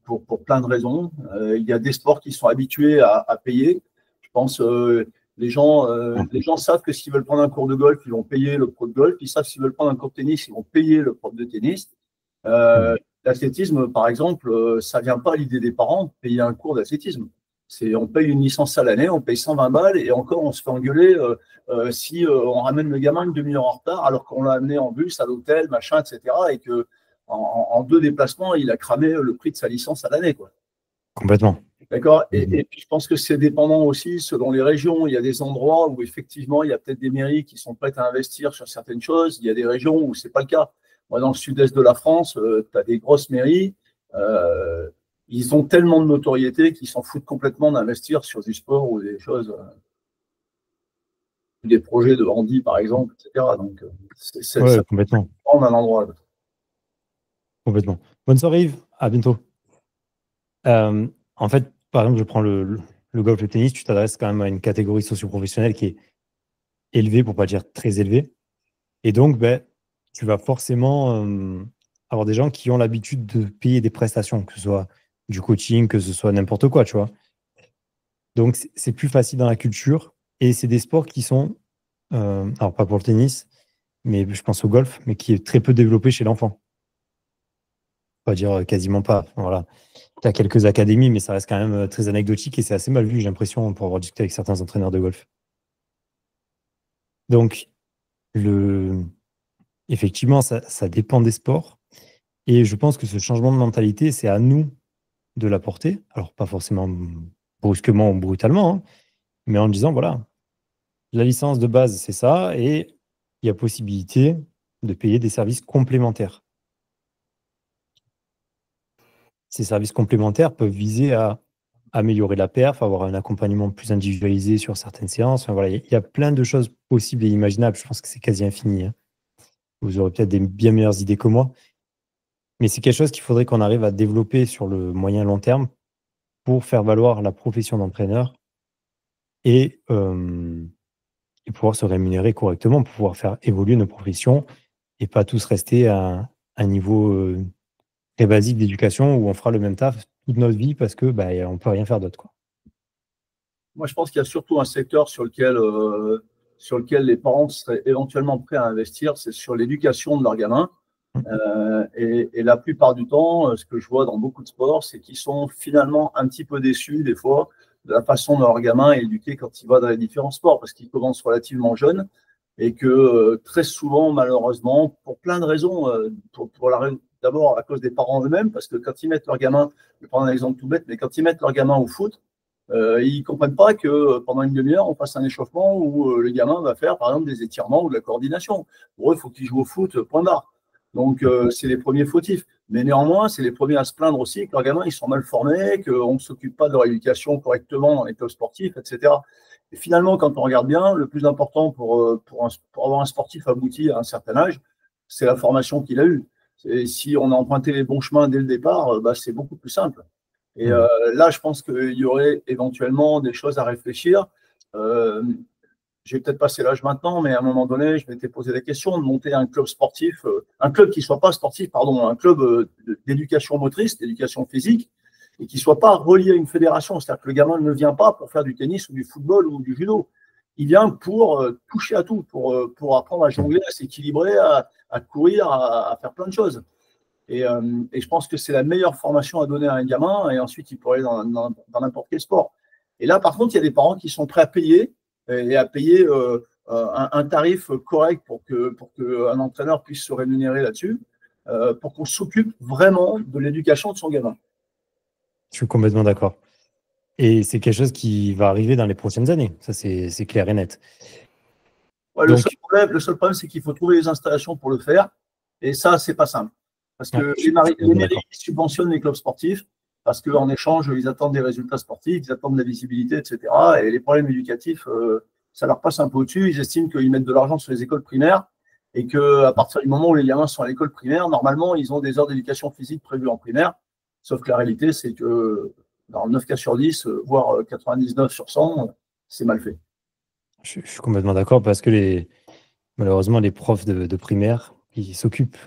pour plein de raisons. Il y a des sports qui sont habitués à payer. Je pense les gens savent que s'ils veulent prendre un cours de golf, ils vont payer le pro de golf. Ils savent s'ils veulent prendre un cours de tennis, ils vont payer le prof de tennis. L'athlétisme, par exemple, ça ne vient pas à l'idée des parents de payer un cours d'athlétisme. On paye une licence à l'année, on paye 120 balles et encore on se fait engueuler si on ramène le gamin une demi-heure en retard alors qu'on l'a amené en bus à l'hôtel, machin, etc. Et que en 2 déplacements, il a cramé le prix de sa licence à l'année, quoi. Complètement. D'accord. Et puis je pense que c'est dépendant aussi selon les régions. Il y a des endroits où effectivement il y a peut-être des mairies qui sont prêtes à investir sur certaines choses. Il y a des régions où c'est pas le cas. Moi, dans le sud-est de la France, tu as des grosses mairies. ils ont tellement de notoriété qu'ils s'en foutent complètement d'investir sur du sport ou des choses, des projets de handi, par exemple, etc. Donc, Ouais, complètement. prend d'un endroit à l'autre. Complètement. Bonne soirée, Yves. À bientôt. En fait, par exemple, je prends le golf et le tennis, tu t'adresses quand même à une catégorie socio-professionnelle qui est élevée, pour ne pas dire très élevée. Et donc, ben, tu vas forcément avoir des gens qui ont l'habitude de payer des prestations, que ce soit du coaching, que ce soit n'importe quoi, tu vois. Donc, c'est plus facile dans la culture. Et c'est des sports qui sont, alors pas pour le tennis, mais je pense au golf, mais qui est très peu développé chez l'enfant. Pas dire quasiment pas. Voilà. Tu as quelques académies, mais ça reste quand même très anecdotique et c'est assez mal vu, j'ai l'impression, pour avoir discuté avec certains entraîneurs de golf. Donc, effectivement, ça dépend des sports. Et je pense que ce changement de mentalité, c'est à nous de l'apporter. Alors, pas forcément brusquement ou brutalement, hein, mais en disant, voilà, la licence de base, c'est ça, et il y a possibilité de payer des services complémentaires. Ces services complémentaires peuvent viser à améliorer la perf, avoir un accompagnement plus individualisé sur certaines séances. Enfin, voilà, il y a plein de choses possibles et imaginables. Je pense que c'est quasi infini, hein. Vous aurez peut-être des bien meilleures idées que moi. Mais c'est quelque chose qu'il faudrait qu'on arrive à développer sur le moyen long terme pour faire valoir la profession d'entraîneur et, et pouvoir se rémunérer correctement, pour pouvoir faire évoluer nos professions et pas tous rester à un niveau très basique d'éducation où on fera le même taf toute notre vie parce que on peut rien faire d'autre, quoi. Moi, je pense qu'il y a surtout un secteur sur lequel les parents seraient éventuellement prêts à investir, c'est sur l'éducation de leurs gamins. Et la plupart du temps, ce que je vois dans beaucoup de sports, c'est qu'ils sont finalement un petit peu déçus des fois de la façon dont leur gamin est éduqué quand il va dans les différents sports, parce qu'ils commencent relativement jeunes et que très souvent, malheureusement, pour plein de raisons, d'abord à cause des parents eux-mêmes, parce que quand ils mettent leur gamin, je vais prendre un exemple tout bête, mais quand ils mettent leur gamin au foot, ils ne comprennent pas que pendant une demi-heure, on fasse un échauffement où le gamin va faire, par exemple, des étirements ou de la coordination. Pour eux, il faut qu'il joue au foot, point barre. Donc, c'est les premiers fautifs. Mais néanmoins, c'est les premiers à se plaindre aussi que leurs gamins, ils sont mal formés, qu'on ne s'occupe pas de leur éducation correctement dans les clubs sportifs, etc. Et finalement, quand on regarde bien, le plus important pour avoir un sportif abouti à un certain âge, c'est la formation qu'il a eue. Et si on a emprunté les bons chemins dès le départ, c'est beaucoup plus simple. Et là, je pense qu'il y aurait éventuellement des choses à réfléchir. J'ai peut-être passé l'âge maintenant, mais à un moment donné, je m'étais posé la question de monter un club sportif, un club qui ne soit pas sportif, pardon, un club d'éducation motrice, d'éducation physique, et qui ne soit pas relié à une fédération. C'est-à-dire que le gamin ne vient pas pour faire du tennis ou du football ou du judo. Il vient pour toucher à tout, pour apprendre à jongler, à s'équilibrer, à courir, à faire plein de choses. Et je pense que c'est la meilleure formation à donner à un gamin, et ensuite il pourrait aller dans n'importe quel sport. Et là, par contre, il y a des parents qui sont prêts à payer et à payer un tarif correct pour qu'un entraîneur puisse se rémunérer là-dessus, pour qu'on s'occupe vraiment de l'éducation de son gamin. Je suis complètement d'accord. Et c'est quelque chose qui va arriver dans les prochaines années. Ça, c'est clair et net. Ouais, le seul problème, c'est qu'il faut trouver les installations pour le faire. Et ça, c'est pas simple. Parce que les mairies subventionnent les clubs sportifs, parce qu'en échange, ils attendent des résultats sportifs, ils attendent de la visibilité, etc. Et les problèmes éducatifs, ça leur passe un peu au-dessus. Ils estiment qu'ils mettent de l'argent sur les écoles primaires et qu'à partir du moment où les gamins sont à l'école primaire, normalement, ils ont des heures d'éducation physique prévues en primaire. Sauf que la réalité, c'est que dans 9 cas sur 10, voire 99 sur 100, c'est mal fait. Je suis complètement d'accord parce que malheureusement, les profs de primaire qui s'occupent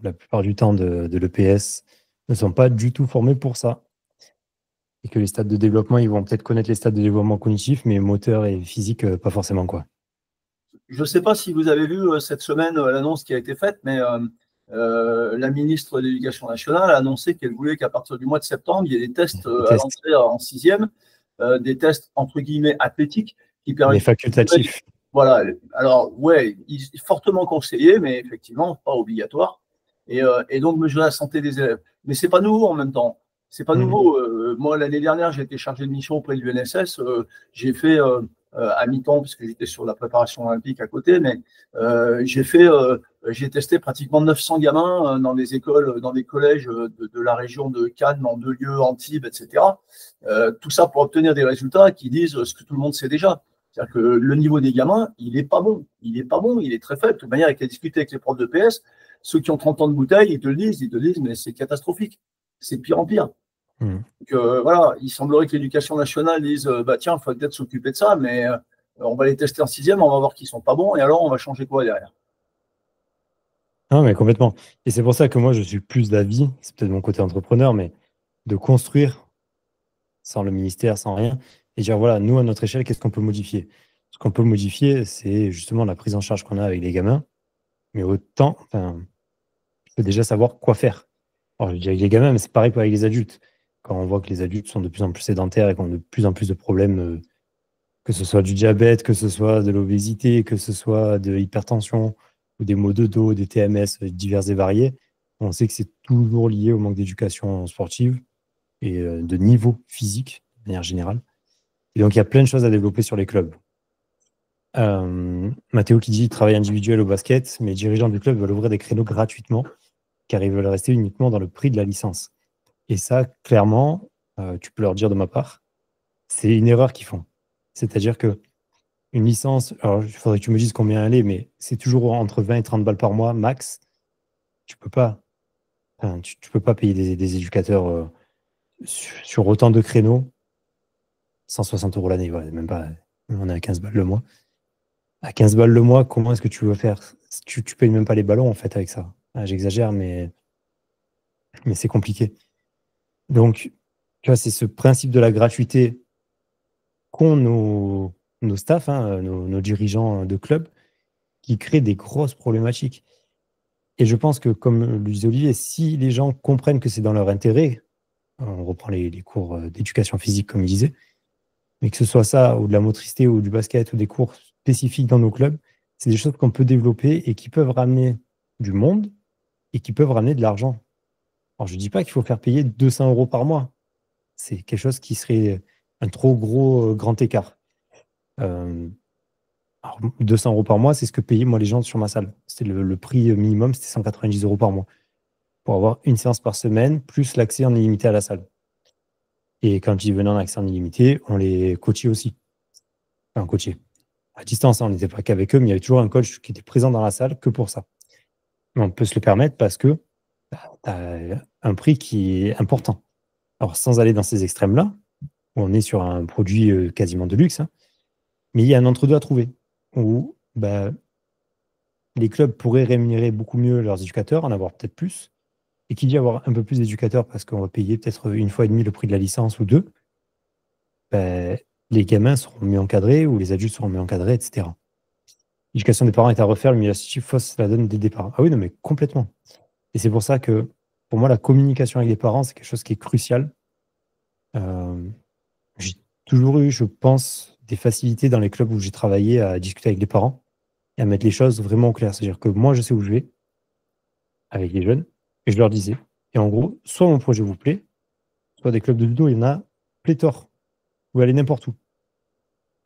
la plupart du temps de l'EPS ne sont pas du tout formés pour ça. Et que les stades de développement, ils vont peut-être connaître les stades de développement cognitif, mais moteur et physique, pas forcément, quoi. Je ne sais pas si vous avez vu cette semaine l'annonce qui a été faite, mais la ministre de l'Éducation nationale a annoncé qu'elle voulait qu'à partir du mois de septembre, il y ait des tests à l'entrée en 6e, des tests entre guillemets athlétiques qui permettent. Les facultatifs. Voilà. Alors, ouais, fortement conseillé, mais effectivement, pas obligatoire. Et donc, mesurer la santé des élèves. Mais ce n'est pas nouveau en même temps. C'est pas nouveau. Moi, l'année dernière, j'ai été chargé de mission auprès de l'UNSS. J'ai fait à mi-temps, parce que j'étais sur la préparation olympique à côté, mais j'ai fait J'ai testé pratiquement 900 gamins dans des écoles, dans des collèges de la région de Cannes, Mandelieu, Antibes, etc. Tout ça pour obtenir des résultats qui disent ce que tout le monde sait déjà. C'est-à-dire que le niveau des gamins, il n'est pas bon. Il n'est pas bon, il est très faible. De toute manière, avec les discuté avec les profs de PS, ceux qui ont 30 ans de bouteille, ils te le disent, mais c'est catastrophique. C'est de pire en pire. Donc, voilà, il semblerait que l'éducation nationale dise bah tiens, il faut peut-être s'occuper de ça, mais on va les tester en 6e, on va voir qu'ils sont pas bons, et alors on va changer quoi derrière? Non, mais complètement. Et c'est pour ça que moi, je suis plus d'avis, c'est peut-être mon côté entrepreneur, mais de construire sans le ministère, sans rien, et dire voilà, nous, à notre échelle, qu'est-ce qu'on peut modifier? Ce qu'on peut modifier, c'est justement la prise en charge qu'on a avec les gamins, mais autant, enfin, il faut déjà savoir quoi faire. Alors, je dis avec les gamins, mais c'est pareil qu'avec les adultes. Quand on voit que les adultes sont de plus en plus sédentaires et qu'on a de plus en plus de problèmes, que ce soit du diabète, que ce soit de l'obésité, que ce soit de l'hypertension, ou des maux de dos, des TMS divers et variés, on sait que c'est toujours lié au manque d'éducation sportive et de niveau physique, de manière générale. Et donc, il y a plein de choses à développer sur les clubs. Mathéo qui dit travail individuel au basket, mais les dirigeants du club veulent ouvrir des créneaux gratuitement car ils veulent rester uniquement dans le prix de la licence. Et ça, clairement, tu peux leur dire de ma part, c'est une erreur qu'ils font. C'est-à-dire que une licence, alors il faudrait que tu me dises combien elle est, mais c'est toujours entre 20 et 30 balles par mois, max. Tu peux pas, enfin, tu peux pas payer des éducateurs sur autant de créneaux, 160 € l'année, ouais, même pas, on est à 15 balles le mois. À 15 balles le mois, comment est-ce que tu veux faire? Tu payes même pas les ballons, en fait, avec ça. Ah, j'exagère, mais c'est compliqué. Donc, tu vois, c'est ce principe de la gratuité qu'ont nos staffs, hein, nos dirigeants de club, qui crée des grosses problématiques. Et je pense que, comme le disait Olivier, si les gens comprennent que c'est dans leur intérêt, on reprend les cours d'éducation physique, comme il disait, mais que ce soit ça, ou de la motricité, ou du basket, ou des cours spécifiques dans nos clubs, c'est des choses qu'on peut développer et qui peuvent ramener du monde et qui peuvent ramener de l'argent. Alors, je ne dis pas qu'il faut faire payer 200 € par mois. C'est quelque chose qui serait un trop gros grand écart. Alors, 200 € par mois, c'est ce que payaient moi les gens sur ma salle. C'était le prix minimum, c'était 190 € par mois pour avoir une séance par semaine, plus l'accès en illimité à la salle. Et quand ils venaient en accès en illimité, on les coachait aussi. Enfin, coachait. À distance, hein, on n'était pas qu'avec eux, mais il y avait toujours un coach qui était présent dans la salle que pour ça. Mais on peut se le permettre parce que tu as un prix qui est important. Alors, sans aller dans ces extrêmes-là, où on est sur un produit quasiment de luxe, hein, mais il y a un entre-deux à trouver, où les clubs pourraient rémunérer beaucoup mieux leurs éducateurs, en avoir peut-être plus, et qui dit avoir un peu plus d'éducateurs parce qu'on va payer peut-être 1,5 fois le prix de la licence ou 2, les gamins seront mieux encadrés ou les adultes seront mieux encadrés, etc. L'éducation des parents est à refaire, le milieu associatif fausse la donne dès le départ. Ah oui, non, mais complètement. Et c'est pour ça que, pour moi, la communication avec les parents, c'est quelque chose qui est crucial. J'ai toujours eu, je pense, des facilités dans les clubs où j'ai travaillé à discuter avec les parents et à mettre les choses vraiment au clair. C'est-à-dire que moi, je sais où je vais avec les jeunes et je leur disais. Et en gros, soit mon projet vous plaît, soit des clubs de judo, il y en a pléthore. Vous pouvez aller n'importe où.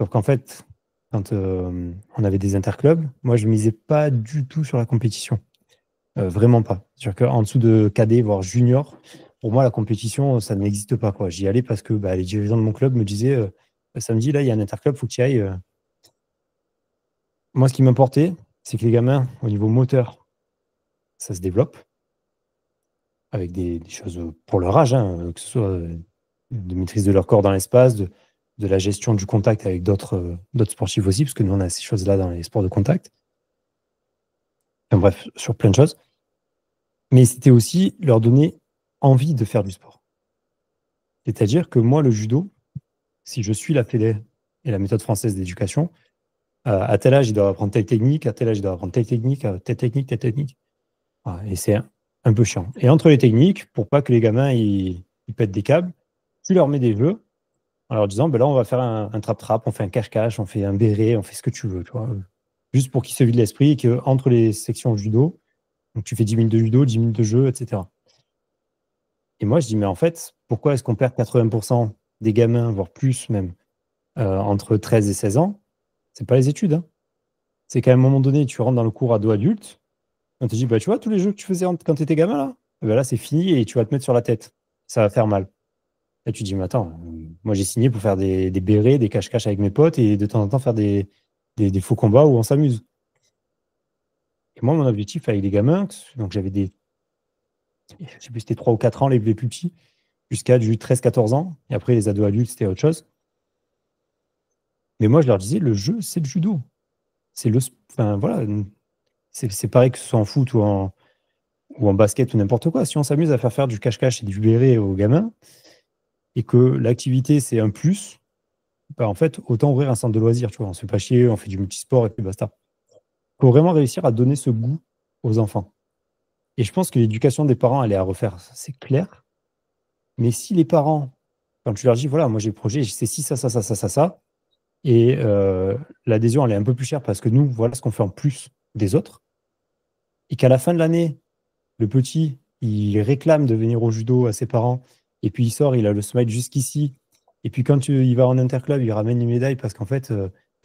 Sauf qu'en fait, quand on avait des interclubs, moi, je ne misais pas du tout sur la compétition. Vraiment pas. C'est-à-dire qu'en dessous de cadet, voire junior, pour moi, la compétition, ça n'existe pas, quoi. J'y allais parce que les dirigeants de mon club me disaient samedi, là, il y a un interclub, il faut que tu y ailles. Moi, ce qui m'importait, c'est que les gamins, au niveau moteur, ça se développe avec des choses pour leur âge, hein, que ce soit de maîtrise de leur corps dans l'espace, de la gestion du contact avec d'autres sportifs aussi, parce que nous, on a ces choses-là dans les sports de contact. Enfin, bref, sur plein de choses. Mais c'était aussi leur donner envie de faire du sport. C'est-à-dire que moi, le judo, si je suis la fédé et la méthode française d'éducation, à tel âge, il doit apprendre telle technique, à tel âge, il doit apprendre telle technique, telle technique, telle technique. Voilà, et c'est un peu chiant. Et entre les techniques, pour pas que les gamins ils pètent des câbles, tu leur mets des jeux en leur disant, là, on va faire un trap-trap, on fait un cache-cache, on fait un béret, on fait ce que tu veux, tu vois, juste pour qu'ils se vident l'esprit et qu'entre les sections judo, donc tu fais 10 minutes de judo, 10 minutes de jeu, etc. Et moi, je dis, mais en fait, pourquoi est-ce qu'on perd 80% des gamins, voire plus même, entre 13 et 16 ans? C'est pas les études. Hein. C'est qu'à un moment donné, tu rentres dans le cours ado-adulte, On te dit, bah, tu vois, tous les jeux que tu faisais quand tu étais gamin, là, eh ben là, c'est fini et tu vas te mettre sur la tête. Ça va faire mal. Là, tu te dis, mais attends, moi, j'ai signé pour faire des bérets, des cache-cache avec mes potes et de temps en temps faire des faux combats où on s'amuse. Et moi, mon objectif avec les gamins, donc j'avais je sais plus, c'était 3 ou 4 ans, les plus petits, jusqu'à du 13-14 ans. Et après, les ados adultes, c'était autre chose. Mais moi, je leur disais, le jeu, c'est le judo. Enfin, voilà, c'est pareil que ce soit en foot ou en basket ou n'importe quoi. Si on s'amuse à faire du cache-cache et du béret aux gamins, et que l'activité, c'est un plus, bah, en fait, autant ouvrir un centre de loisirs. Tu vois, on se fait pas chier, on fait du multisport et puis basta. Il faut vraiment réussir à donner ce goût aux enfants. Et je pense que l'éducation des parents, elle est à refaire, c'est clair. Mais si les parents, quand tu leur dis, voilà, moi j'ai le projet, c'est ci, ça, et l'adhésion, elle est un peu plus chère parce que nous, voilà ce qu'on fait en plus des autres, et qu'à la fin de l'année, le petit, il réclame de venir au judo à ses parents, et puis il sort, il a le smile jusqu'ici, et puis quand il va en interclub, il ramène une médaille parce qu'en fait,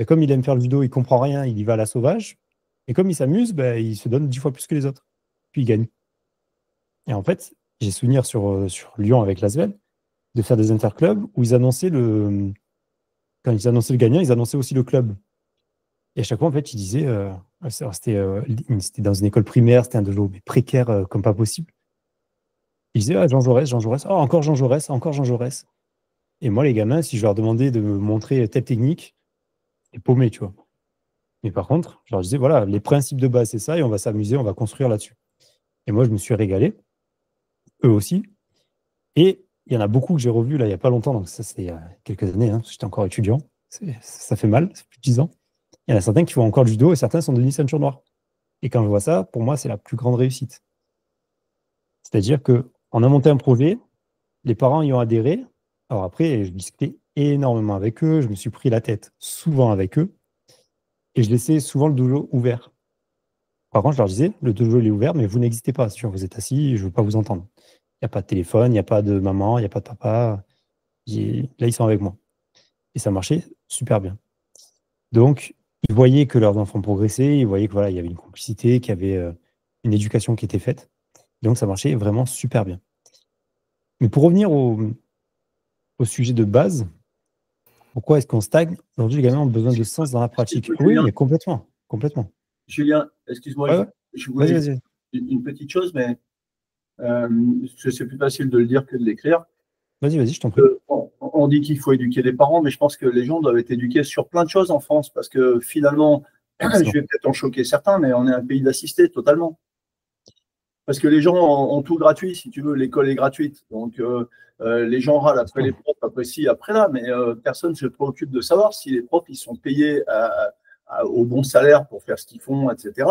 comme il aime faire le judo, il comprend rien, il y va à la sauvage, et comme il s'amuse, il se donne 10 fois plus que les autres, puis il gagne. Et en fait, j'ai souvenir sur Lyon avec l'Asvel de faire des interclubs où quand ils annonçaient le gagnant, ils annonçaient aussi le club. Et à chaque fois, en fait, ils disaient, c'était dans une école primaire, c'était un dojo mais précaire comme pas possible. Ils disaient, ah, Jean Jaurès, oh, encore Jean Jaurès, encore Jean Jaurès. Et moi, les gamins, si je leur demandais de me montrer telle technique, ils paumés, tu vois. Mais par contre, je leur disais, voilà, les principes de base, c'est ça, et on va s'amuser, on va construire là-dessus. Et moi, je me suis régalé, eux aussi. Et il y en a beaucoup que j'ai revus là, il n'y a pas longtemps, donc ça, c'est il y a quelques années, parce que j'étais encore étudiant. Ça fait mal, ça fait plus de 10 ans. Il y en a certains qui font encore du judo et certains sont devenus ceinture noire. Et quand je vois ça, pour moi, c'est la plus grande réussite. C'est-à-dire qu'on a monté un projet, les parents y ont adhéré. Alors après, je discutais énormément avec eux, je me suis pris la tête souvent avec eux et je laissais souvent le dojo ouvert. Par contre, je leur disais, le dojo il est ouvert, mais vous n'existez pas. Si vous êtes assis, je ne veux pas vous entendre. Il n'y a pas de téléphone, il n'y a pas de maman, il n'y a pas de papa. Là, ils sont avec moi. Et ça marchait super bien. Donc, ils voyaient que leurs enfants progressaient, ils voyaient que voilà, il y avait une complicité, qu'il y avait une éducation qui était faite. Donc, ça marchait vraiment super bien. Mais pour revenir au sujet de base, pourquoi est-ce qu'on stagne? Aujourd'hui, les gamins ont besoin de sens dans la pratique. Oui, mais complètement. Complètement. Julien, excuse-moi, Ouais. je voulais Vas-y. une petite chose, mais c'est plus facile de le dire que de l'écrire. Vas-y, je t'en prie. On dit qu'il faut éduquer les parents, mais je pense que les gens doivent être éduqués sur plein de choses en France, parce que finalement, je vais peut-être en choquer certains, mais on est un pays d'assistés totalement. Parce que les gens ont tout gratuit, si tu veux, l'école est gratuite. Donc, les gens râlent après les profs, après ci, après là, mais personne ne se préoccupe de savoir si les profs ils sont payés au bon salaire pour faire ce qu'ils font, etc.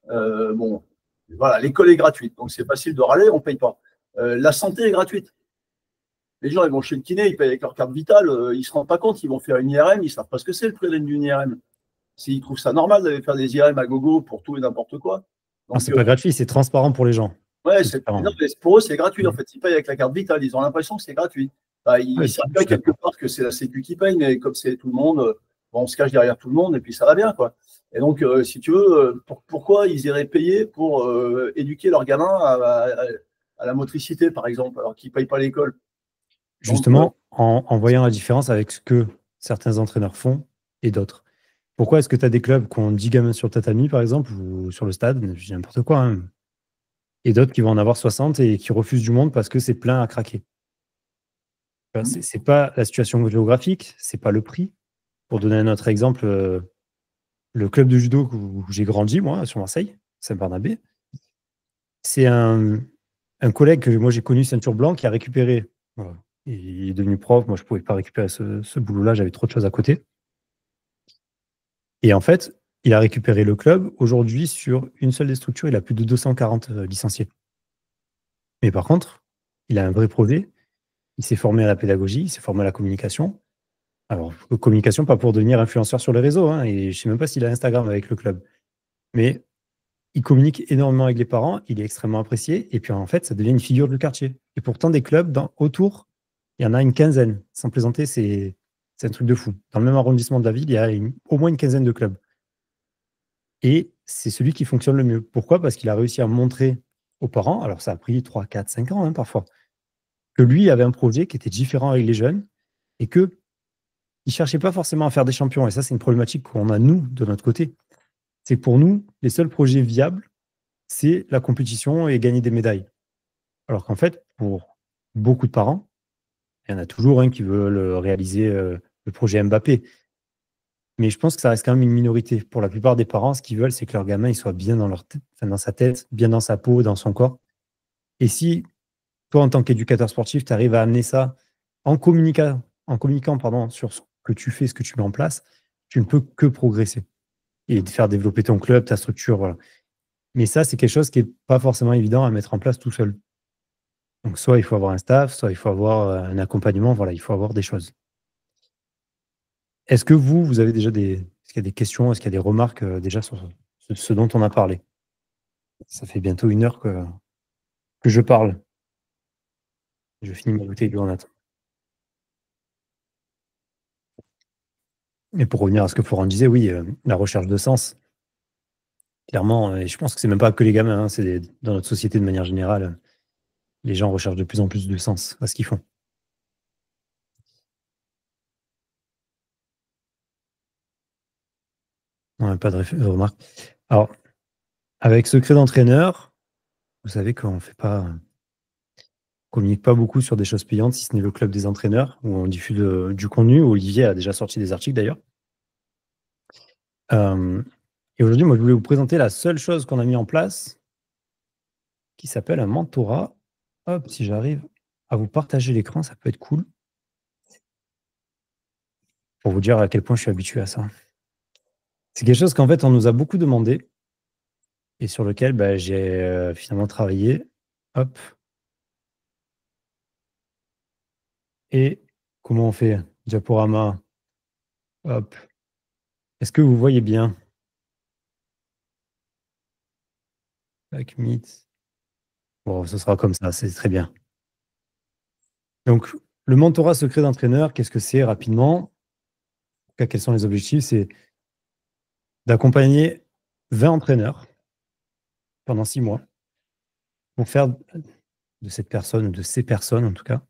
Bon, voilà, l'école est gratuite, donc c'est facile de râler, on ne paye pas. La santé est gratuite. Les gens, ils vont chez le kiné, ils payent avec leur carte vitale, ils ne se rendent pas compte, ils vont faire une IRM, ils ne savent pas ce que c'est le prix d'une IRM. S'ils trouvent ça normal d'aller faire des IRM à gogo pour tout et n'importe quoi. Donc, c'est pas gratuit, c'est transparent pour les gens. Ouais, pour eux, c'est gratuit. En fait, ils payent avec la carte vitale, ils ont l'impression que c'est gratuit. Ils savent bien quelque part que c'est la Sécu qui paye, mais comme c'est tout le monde, on se cache derrière tout le monde et puis ça va bien, quoi. Et donc, si tu veux, pourquoi ils iraient payer pour éduquer leurs gamins à la motricité, par exemple, alors qu'ils ne payent pas l'école? Justement, en voyant la différence avec ce que certains entraîneurs font et d'autres. Pourquoi est-ce que tu as des clubs qui ont 10 gamins sur le tatami, par exemple, ou sur le stade, je dis n'importe quoi, hein, et d'autres qui vont en avoir 60 et qui refusent du monde parce que c'est plein à craquer? C'est pas la situation géographique, c'est pas le prix. Pour donner un autre exemple, le club de judo où j'ai grandi, moi, sur Marseille, Saint-Barnabé, c'est un collègue que moi j'ai connu, ceinture blanc, qui a récupéré. Voilà. Il est devenu prof, moi je ne pouvais pas récupérer ce boulot-là, j'avais trop de choses à côté. Et en fait, il a récupéré le club. Aujourd'hui, sur une seule des structures, il a plus de 240 licenciés. Mais par contre, il a un vrai projet. Il s'est formé à la pédagogie, il s'est formé à la communication. Alors, communication, pas pour devenir influenceur sur les réseaux, hein, et je ne sais même pas s'il a Instagram avec le club. Mais il communique énormément avec les parents, il est extrêmement apprécié, et puis en fait, ça devient une figure du quartier. Et pourtant, des clubs autour, il y en a une quinzaine. Sans plaisanter, c'est un truc de fou. Dans le même arrondissement de la ville, il y a au moins une quinzaine de clubs. Et c'est celui qui fonctionne le mieux. Pourquoi? Parce qu'il a réussi à montrer aux parents, alors ça a pris 3, 4, 5 ans parfois, que lui avait un projet qui était différent avec les jeunes et qu'il ne cherchait pas forcément à faire des champions. Et ça, c'est une problématique qu'on a, nous, de notre côté. C'est que pour nous, les seuls projets viables, c'est la compétition et gagner des médailles. Alors qu'en fait, pour beaucoup de parents, il y en a toujours un qui veulent réaliser le projet Mbappé. Mais je pense que ça reste quand même une minorité. Pour la plupart des parents, ce qu'ils veulent, c'est que leur gamin il soit bien dans leur tête, dans sa tête, bien dans sa peau, dans son corps. Et si toi, en tant qu'éducateur sportif, tu arrives à amener ça en communiquant pardon, sur ce que tu fais, ce que tu mets en place, tu ne peux que progresser et de faire développer ton club, ta structure. Voilà. Mais ça, c'est quelque chose qui n'est pas forcément évident à mettre en place tout seul. Donc, soit il faut avoir un staff, soit il faut avoir un accompagnement. Voilà, il faut avoir des choses. Est-ce que vous avez déjà est-ce qu'il y a des questions, est-ce qu'il y a des remarques déjà sur ce dont on a parlé? Ça fait bientôt 1 heure que je parle. Je finis ma bouteille d'eau en attendant. Et pour revenir à ce que Florent disait, oui, la recherche de sens. Clairement, et je pense que c'est même pas que les gamins, c'est dans notre société de manière générale, les gens recherchent de plus en plus de sens à ce qu'ils font. Ouais, pas de remarque. Alors, avec Secret d'entraîneur, vous savez qu'on communique pas beaucoup sur des choses payantes, si ce n'est le club des entraîneurs, où on diffuse du contenu, où Olivier a déjà sorti des articles d'ailleurs. Et aujourd'hui, moi, je voulais vous présenter la seule chose qu'on a mis en place, qui s'appelle un mentorat. Hop, si j'arrive à vous partager l'écran, ça peut être cool. Pour vous dire à quel point je suis habitué à ça. C'est quelque chose qu'en fait, on nous a beaucoup demandé et sur lequel j'ai finalement travaillé. Hop. Et comment on fait? Diaporama. Hop. Est-ce que vous voyez bien? Avec Meet. Bon, ce sera comme ça, c'est très bien. Donc, le mentorat secret d'entraîneur, qu'est-ce que c'est rapidement? En tout cas, quels sont les objectifs? C'est d'accompagner 20 entraîneurs pendant 6 mois pour faire de cette personne, ou de ces personnes en tout cas,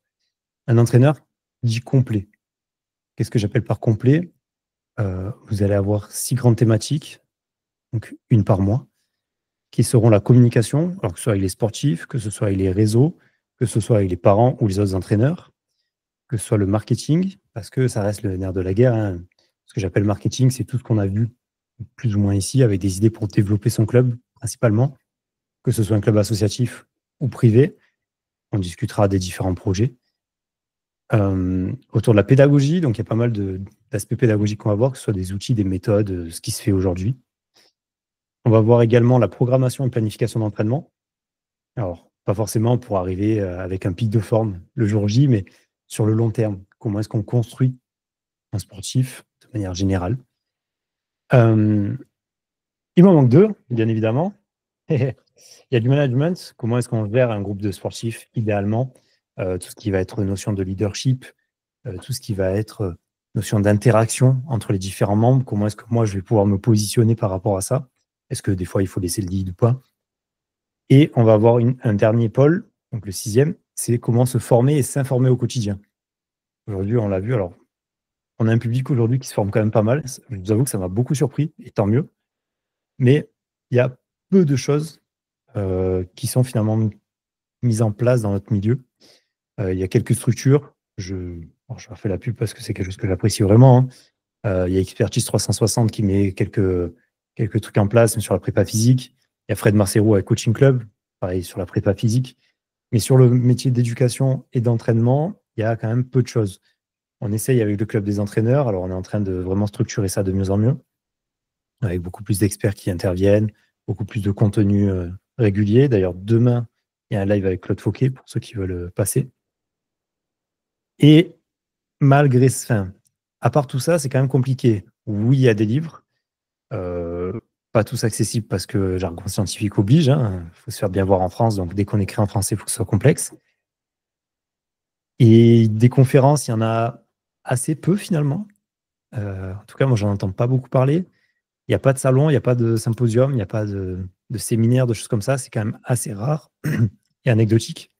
un entraîneur dit complet. Qu'est-ce que j'appelle par complet? Vous allez avoir 6 grandes thématiques, donc une par mois, qui seront la communication, alors que ce soit avec les sportifs, que ce soit avec les réseaux, que ce soit avec les parents ou les autres entraîneurs, que ce soit le marketing, parce que ça reste le nerf de la guerre. Hein. Ce que j'appelle marketing, c'est tout ce qu'on a vu plus ou moins ici, avec des idées pour développer son club, principalement, que ce soit un club associatif ou privé. On discutera des différents projets. Autour de la pédagogie, donc il y a pas mal d'aspects pédagogiques qu'on va voir, que ce soit des outils, des méthodes, ce qui se fait aujourd'hui. On va voir également la programmation et planification d'entraînement. Alors, pas forcément pour arriver avec un pic de forme le jour J, mais sur le long terme. Comment est-ce qu'on construit un sportif de manière générale? Il m'en manque 2, bien évidemment. Il y a du management. Comment est-ce qu'on gère un groupe de sportifs idéalement? Tout ce qui va être notion de leadership, tout ce qui va être notion d'interaction entre les différents membres. Comment est-ce que moi, je vais pouvoir me positionner par rapport à ça? Est-ce que des fois, il faut laisser le lead ou pas? Et on va avoir un dernier pôle, donc le 6e, c'est comment se former et s'informer au quotidien. Aujourd'hui, on l'a vu, alors, on a un public aujourd'hui qui se forme quand même pas mal. Je vous avoue que ça m'a beaucoup surpris, et tant mieux. Mais il y a peu de choses qui sont finalement mises en place dans notre milieu. Il y a quelques structures. Je leur fais la pub parce que c'est quelque chose que j'apprécie vraiment. Hein. Il y a Expertise 360 qui met quelques trucs en place sur la prépa physique. Il y a Fred Marcero avec Coaching Club, pareil sur la prépa physique. Mais sur le métier d'éducation et d'entraînement, il y a quand même peu de choses. On essaye avec le club des entraîneurs. Alors, on est en train de vraiment structurer ça de mieux en mieux, avec beaucoup plus d'experts qui interviennent, beaucoup plus de contenu régulier. D'ailleurs, demain, il y a un live avec Claude Fauquet pour ceux qui veulent passer. Et malgré ça, à part tout ça, c'est quand même compliqué. Oui, il y a des livres, pas tous accessibles parce que jargon scientifique oblige. Hein. Faut se faire bien voir en France, donc dès qu'on écrit en français, il faut que ce soit complexe. Et des conférences, il y en a assez peu finalement. En tout cas, moi, j'en entends pas beaucoup parler. Il n'y a pas de salon, il n'y a pas de symposium, il n'y a pas de séminaire, de choses comme ça. C'est quand même assez rare et anecdotique.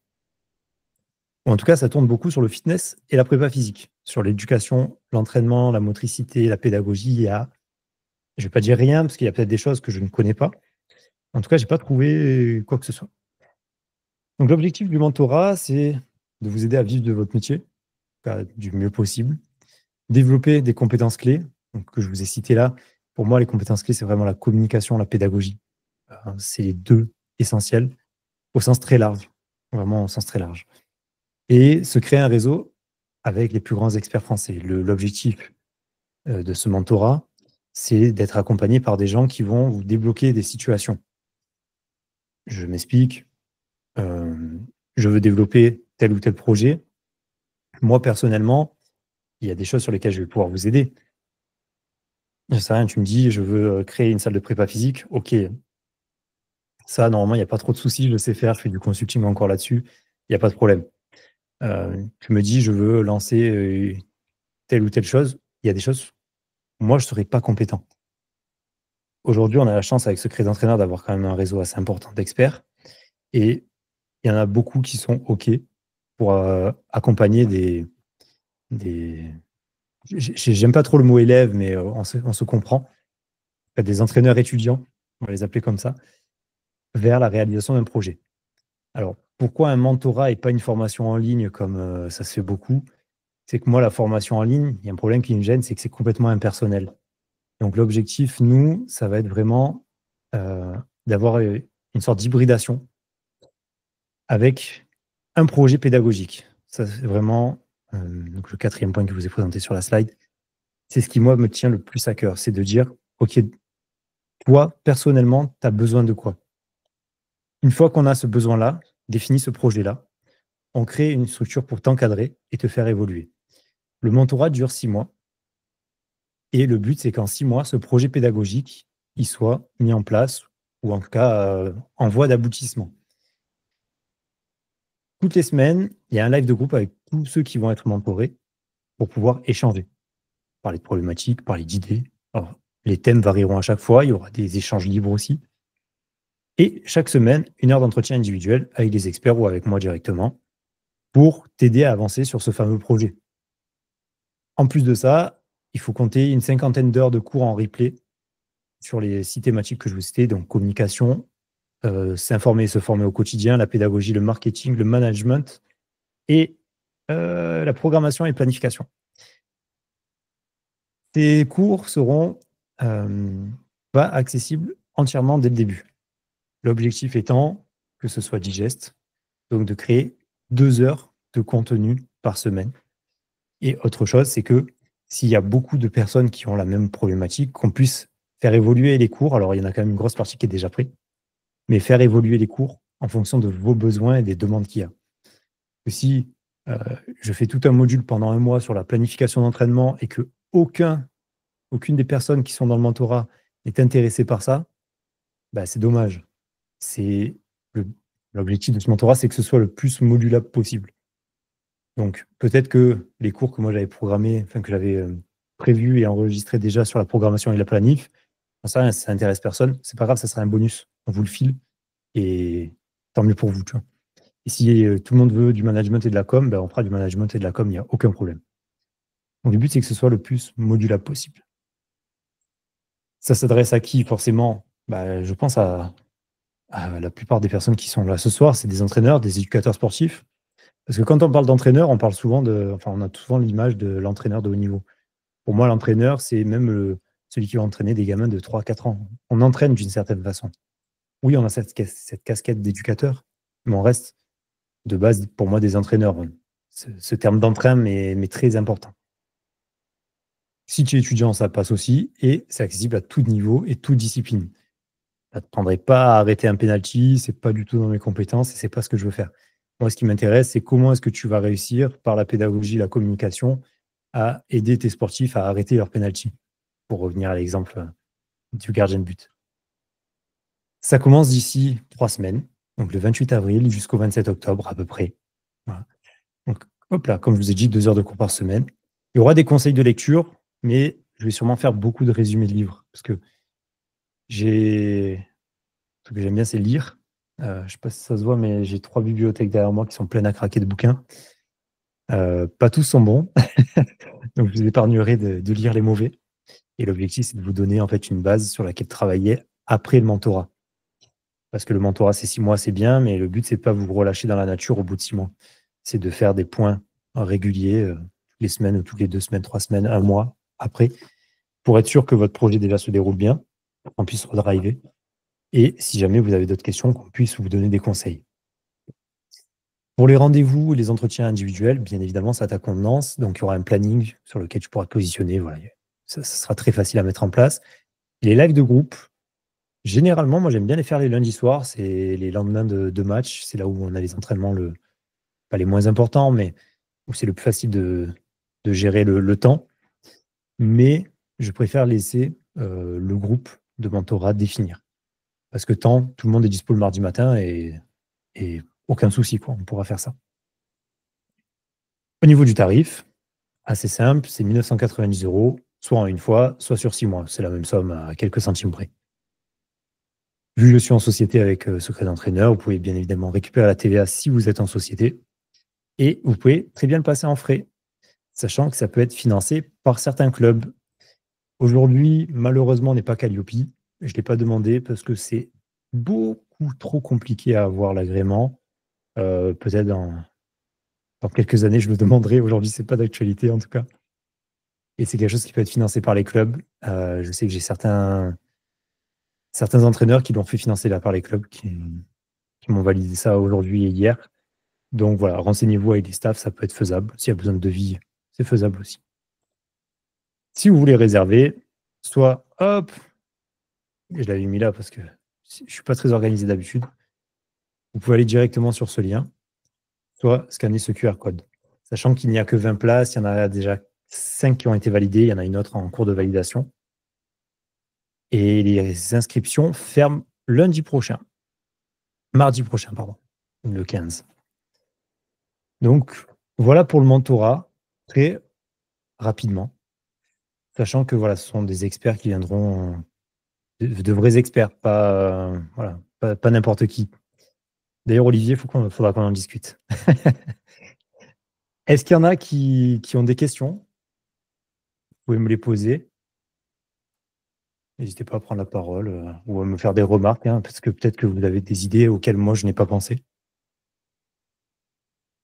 Ou en tout cas, ça tourne beaucoup sur le fitness et la prépa physique, sur l'éducation, l'entraînement, la motricité, la pédagogie. Je ne vais pas dire rien, parce qu'il y a peut-être des choses que je ne connais pas. En tout cas, je n'ai pas trouvé quoi que ce soit. Donc, l'objectif du mentorat, c'est de vous aider à vivre de votre métier du mieux possible, développer des compétences clés, donc, que je vous ai citées là. Pour moi, les compétences clés, c'est vraiment la communication, la pédagogie. C'est les deux essentiels au sens très large, vraiment au sens très large. Et se créer un réseau avec les plus grands experts français. L'objectif de ce mentorat, c'est d'être accompagné par des gens qui vont vous débloquer des situations. Je m'explique. Je veux développer tel ou tel projet. Moi, personnellement, il y a des choses sur lesquelles je vais pouvoir vous aider. Je sais rien, tu me dis, je veux créer une salle de prépa physique. OK. Ça, normalement, il n'y a pas trop de soucis, je le sais faire, je fais du consulting encore là-dessus, il n'y a pas de problème. Tu me dis, je veux lancer telle ou telle chose, il y a des choses, moi, je ne serais pas compétent. Aujourd'hui, on a la chance avec Secret d'entraîneur d'avoir quand même un réseau assez important d'experts. Et il y en a beaucoup qui sont OK pour accompagner j'aime pas trop le mot élève, mais on se comprend. Des entraîneurs étudiants, on va les appeler comme ça, vers la réalisation d'un projet. Alors, pourquoi un mentorat et pas une formation en ligne comme ça se fait beaucoup? C'est que moi, la formation en ligne, il y a un problème qui me gêne, c'est que c'est complètement impersonnel. Donc, l'objectif, nous, ça va être vraiment d'avoir une sorte d'hybridation avec un projet pédagogique. Ça, c'est vraiment donc le 4e point que je vous ai présenté sur la slide. C'est ce qui, moi, me tient le plus à cœur. C'est de dire, OK, toi, personnellement, tu as besoin de quoi? Une fois qu'on a ce besoin-là, défini ce projet-là, on crée une structure pour t'encadrer et te faire évoluer. Le mentorat dure 6 mois. Et le but, c'est qu'en 6 mois, ce projet pédagogique, il soit mis en place, ou en tout cas en voie d'aboutissement. Toutes les semaines, il y a un live de groupe avec tous ceux qui vont être mentorés pour pouvoir échanger, parler de problématiques, parler d'idées. Alors, les thèmes varieront à chaque fois, il y aura des échanges libres aussi. Et chaque semaine, 1 heure d'entretien individuel avec des experts ou avec moi directement pour t'aider à avancer sur ce fameux projet. En plus de ça, il faut compter une 50aine d'heures de cours en replay sur les 6 thématiques que je vous citais, donc communication, s'informer et se former au quotidien, la pédagogie, le marketing, le management et la programmation et planification. Ces cours seront pas accessibles entièrement dès le début. L'objectif étant que ce soit digeste, donc de créer 2 heures de contenu par semaine. Et autre chose, c'est que s'il y a beaucoup de personnes qui ont la même problématique, qu'on puisse faire évoluer les cours. Alors, il y en a quand même une grosse partie qui est déjà prise, mais faire évoluer les cours en fonction de vos besoins et des demandes qu'il y a. Si je fais tout un module pendant 1 mois sur la planification d'entraînement et que aucune des personnes qui sont dans le mentorat n'est intéressée par ça, bah, c'est dommage. L'objectif de ce mentorat, c'est que ce soit le plus modulable possible. Donc, peut-être que les cours que moi j'avais programmés, que j'avais prévus et enregistrés déjà sur la programmation et la planif, ça n'intéresse personne, c'est pas grave, ça sera un bonus. On vous le file et tant mieux pour vous. Tu vois. Et si tout le monde veut du management et de la com, ben on fera du management et de la com, il n'y a aucun problème. Donc, le but, c'est que ce soit le plus modulable possible. Ça s'adresse à qui, forcément? Je pense à la plupart des personnes qui sont là ce soir, c'est des entraîneurs, des éducateurs sportifs. Parce que quand on parle d'entraîneur, on parle souvent on a souvent l'image de l'entraîneur de haut niveau. Pour moi, l'entraîneur, c'est même celui qui va entraîner des gamins de 3-4 ans. On entraîne d'une certaine façon. Oui, on a cette casquette d'éducateur, mais on reste de base, pour moi, des entraîneurs. Ce terme d'entrain mais très important. Si tu es étudiant, ça passe aussi, et c'est accessible à tout niveau et toute discipline. Je ne t'apprendrai pas à arrêter un penalty, c'est pas du tout dans mes compétences et c'est pas ce que je veux faire. Moi, ce qui m'intéresse, c'est comment est-ce que tu vas réussir, par la pédagogie, la communication, à aider tes sportifs à arrêter leur penalty, pour revenir à l'exemple du gardien de but. Ça commence d'ici 3 semaines, donc le 28 avril jusqu'au 27 octobre à peu près. Voilà. Donc, hop là, comme je vous ai dit, 2 heures de cours par semaine. Il y aura des conseils de lecture, mais je vais sûrement faire beaucoup de résumés de livres, parce que Ce que j'aime bien, c'est lire. Je ne sais pas si ça se voit, mais j'ai 3 bibliothèques derrière moi qui sont pleines à craquer de bouquins. Pas tous sont bons, donc je vous épargnerai de lire les mauvais. Et l'objectif, c'est de vous donner en fait une base sur laquelle travailler après le mentorat. Parce que le mentorat, c'est 6 mois, c'est bien, mais le but, c'est pas vous relâcher dans la nature au bout de 6 mois. C'est de faire des points réguliers, toutes les semaines, ou toutes les 2 semaines, 3 semaines, un mois après, pour être sûr que votre projet déjà se déroule bien, qu'on puisse redriver. Et si jamais vous avez d'autres questions, qu'on puisse vous donner des conseils. Pour les rendez-vous et les entretiens individuels, bien évidemment, c'est à ta convenance. Donc, il y aura un planning sur lequel tu pourras te positionner. Voilà. Ça sera très facile à mettre en place. Et les lives de groupe, généralement, moi, j'aime bien les faire les lundis soirs. C'est les lendemains de match. C'est là où on a les entraînements, pas les moins importants, mais où c'est le plus facile de gérer le temps. Mais je préfère laisser le groupe de mentorat définir. Parce que tout le monde est dispo le mardi matin et aucun souci, quoi. On pourra faire ça. Au niveau du tarif, assez simple, c'est 1 990 €, soit en une fois, soit sur 6 mois. C'est la même somme à quelques centimes près. Vu que je suis en société avec Secret d'entraîneur, vous pouvez bien évidemment récupérer la TVA si vous êtes en société. Et vous pouvez très bien le passer en frais, sachant que ça peut être financé par certains clubs. Aujourd'hui, malheureusement, on n'est pas Calliope. Je ne l'ai pas demandé parce que c'est beaucoup trop compliqué à avoir l'agrément. Peut-être dans quelques années, je le demanderai. Aujourd'hui, ce n'est pas d'actualité en tout cas. Et c'est quelque chose qui peut être financé par les clubs. Je sais que j'ai certains entraîneurs qui l'ont fait financer là par les clubs qui m'ont validé ça aujourd'hui et hier. Donc voilà, renseignez-vous avec les staffs, ça peut être faisable. S'il y a besoin de devis, c'est faisable aussi. Si vous voulez réserver, soit hop, je l'avais mis là parce que je ne suis pas très organisé d'habitude, vous pouvez aller directement sur ce lien, soit scanner ce QR code. Sachant qu'il n'y a que 20 places, il y en a déjà 5 qui ont été validées, il y en a une autre en cours de validation. Et les inscriptions ferment mardi prochain, pardon, le 15. Donc, voilà pour le mentorat, très rapidement. Sachant que voilà, ce sont des experts qui viendront, de vrais experts, pas n'importe qui. D'ailleurs, Olivier, faudra qu'on en discute. Est-ce qu'il y en a qui ont des questions? Vous pouvez me les poser. N'hésitez pas à prendre la parole ou à me faire des remarques, hein, parce que peut-être que vous avez des idées auxquelles moi je n'ai pas pensé.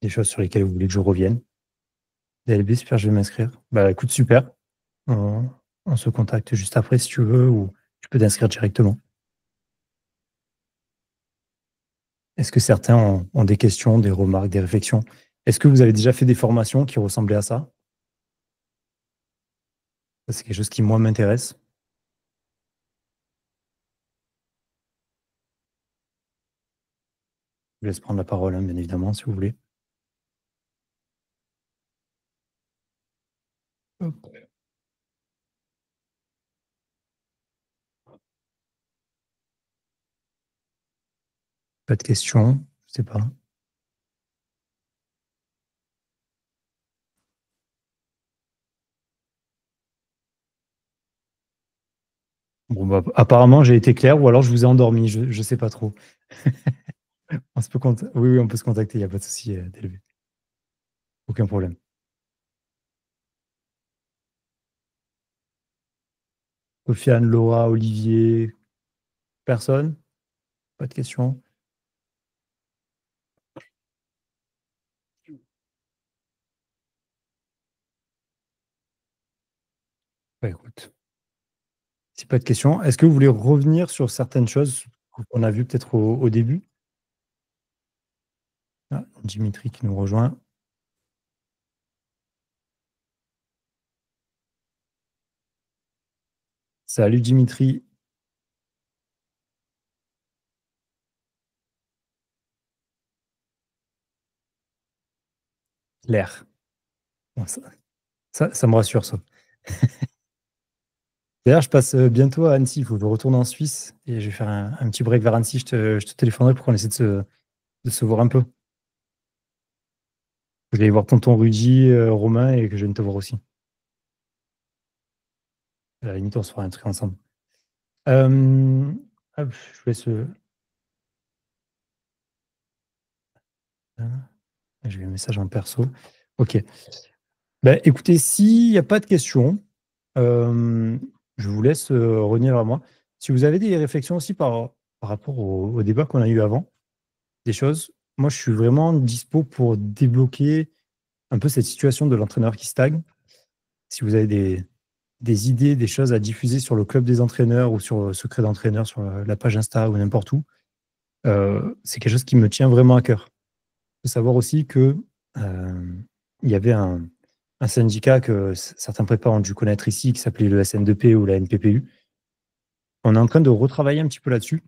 Des choses sur lesquelles vous voulez que je revienne. DLB, super, je vais m'inscrire. Bah écoute, super. On se contacte juste après si tu veux, ou tu peux t'inscrire directement. Est-ce que certains ont des questions, des remarques, des réflexions? Est-ce que vous avez déjà fait des formations qui ressemblaient à ça? C'est quelque chose qui, moi, m'intéresse. Je vous laisse prendre la parole, hein, bien évidemment, si vous voulez. Hop. Pas de questions, je sais pas. Bon, bah, apparemment, j'ai été clair, ou alors je vous ai endormi, je ne sais pas trop. Oui, on peut se contacter, il n'y a pas de souci, DLB. Aucun problème. Sofiane, Laura, Olivier, personne? Pas de questions? Bah, écoute, si pas de questions, est-ce que vous voulez revenir sur certaines choses qu'on a vues peut-être au début? Ah, Dimitri qui nous rejoint. Salut Dimitri. L'air. Bon, ça me rassure, ça. D'ailleurs, je passe bientôt à Annecy. Il faut que je retourne en Suisse et je vais faire un petit break vers Annecy. Je te téléphonerai pour qu'on essaie de se voir un peu. Je vais aller voir tonton Rudy, Romain et que je vienne te voir aussi. À la limite, on se fera un truc ensemble. Hop, je laisse. J'ai eu un message en perso. Ok. Ben, écoutez, s'il n'y a pas de questions, je vous laisse revenir à moi. Si vous avez des réflexions aussi par rapport au débat qu'on a eu avant, des choses, moi je suis vraiment dispo pour débloquer un peu cette situation de l'entraîneur qui stagne. Si vous avez des idées, des choses à diffuser sur le club des entraîneurs ou sur Secret d'entraîneur, sur la page Insta ou n'importe où, c'est quelque chose qui me tient vraiment à cœur. Il faut savoir aussi que il y avait un syndicat que certains prépas ont dû connaître ici, qui s'appelait le SN2P ou la NPPU. On est en train de retravailler un petit peu là-dessus.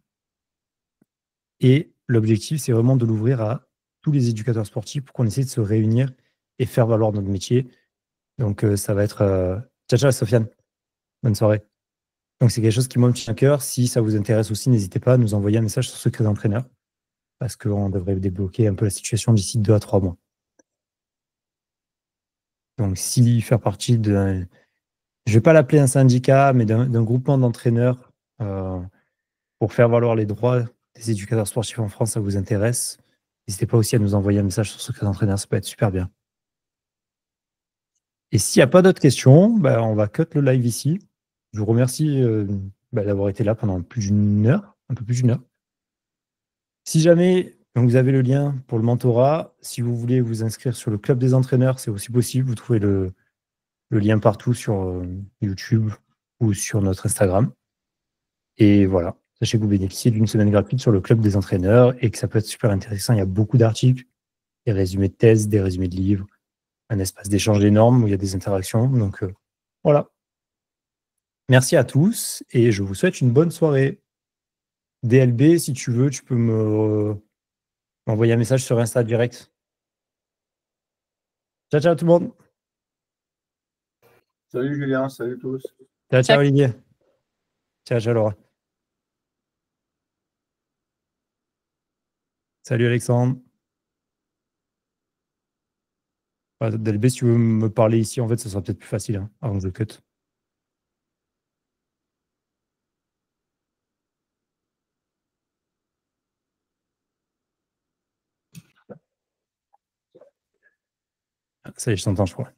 Et l'objectif, c'est vraiment de l'ouvrir à tous les éducateurs sportifs pour qu'on essaie de se réunir et faire valoir notre métier. Donc, ça va être. Ciao, ciao, Sofiane. Bonne soirée. Donc, c'est quelque chose qui me tient à cœur. Si ça vous intéresse aussi, n'hésitez pas à nous envoyer un message sur Secret d'entraîneur parce qu'on devrait débloquer un peu la situation d'ici 2 à 3 mois. Donc, si faire partie de. Je ne vais pas l'appeler un syndicat, mais d'un groupement d'entraîneurs pour faire valoir les droits des éducateurs sportifs en France, ça vous intéresse. N'hésitez pas aussi à nous envoyer un message sur Secret d'entraîneur, ça peut être super bien. Et s'il n'y a pas d'autres questions, bah, on va cut le live ici. Je vous remercie d'avoir été là pendant plus d'une heure, un peu plus d'une heure. Si jamais donc vous avez le lien pour le mentorat, si vous voulez vous inscrire sur le club des entraîneurs, c'est aussi possible. Vous trouvez le lien partout sur YouTube ou sur notre Instagram. Et voilà, sachez que vous bénéficiez d'une semaine gratuite sur le club des entraîneurs et que ça peut être super intéressant. Il y a beaucoup d'articles, des résumés de thèses, des résumés de livres, un espace d'échange énorme où il y a des interactions. Donc voilà. Merci à tous et je vous souhaite une bonne soirée. DLB, si tu veux, tu peux m'envoyer un message sur Insta direct. Ciao, ciao tout le monde. Salut Julien, salut tous. Ciao, ciao Olivier. Ciao, ciao Laura. Salut Alexandre. DLB, si tu veux me parler ici, en fait, ce sera peut-être plus facile hein, avant que je cut. Ça y est, je t'entends, je crois.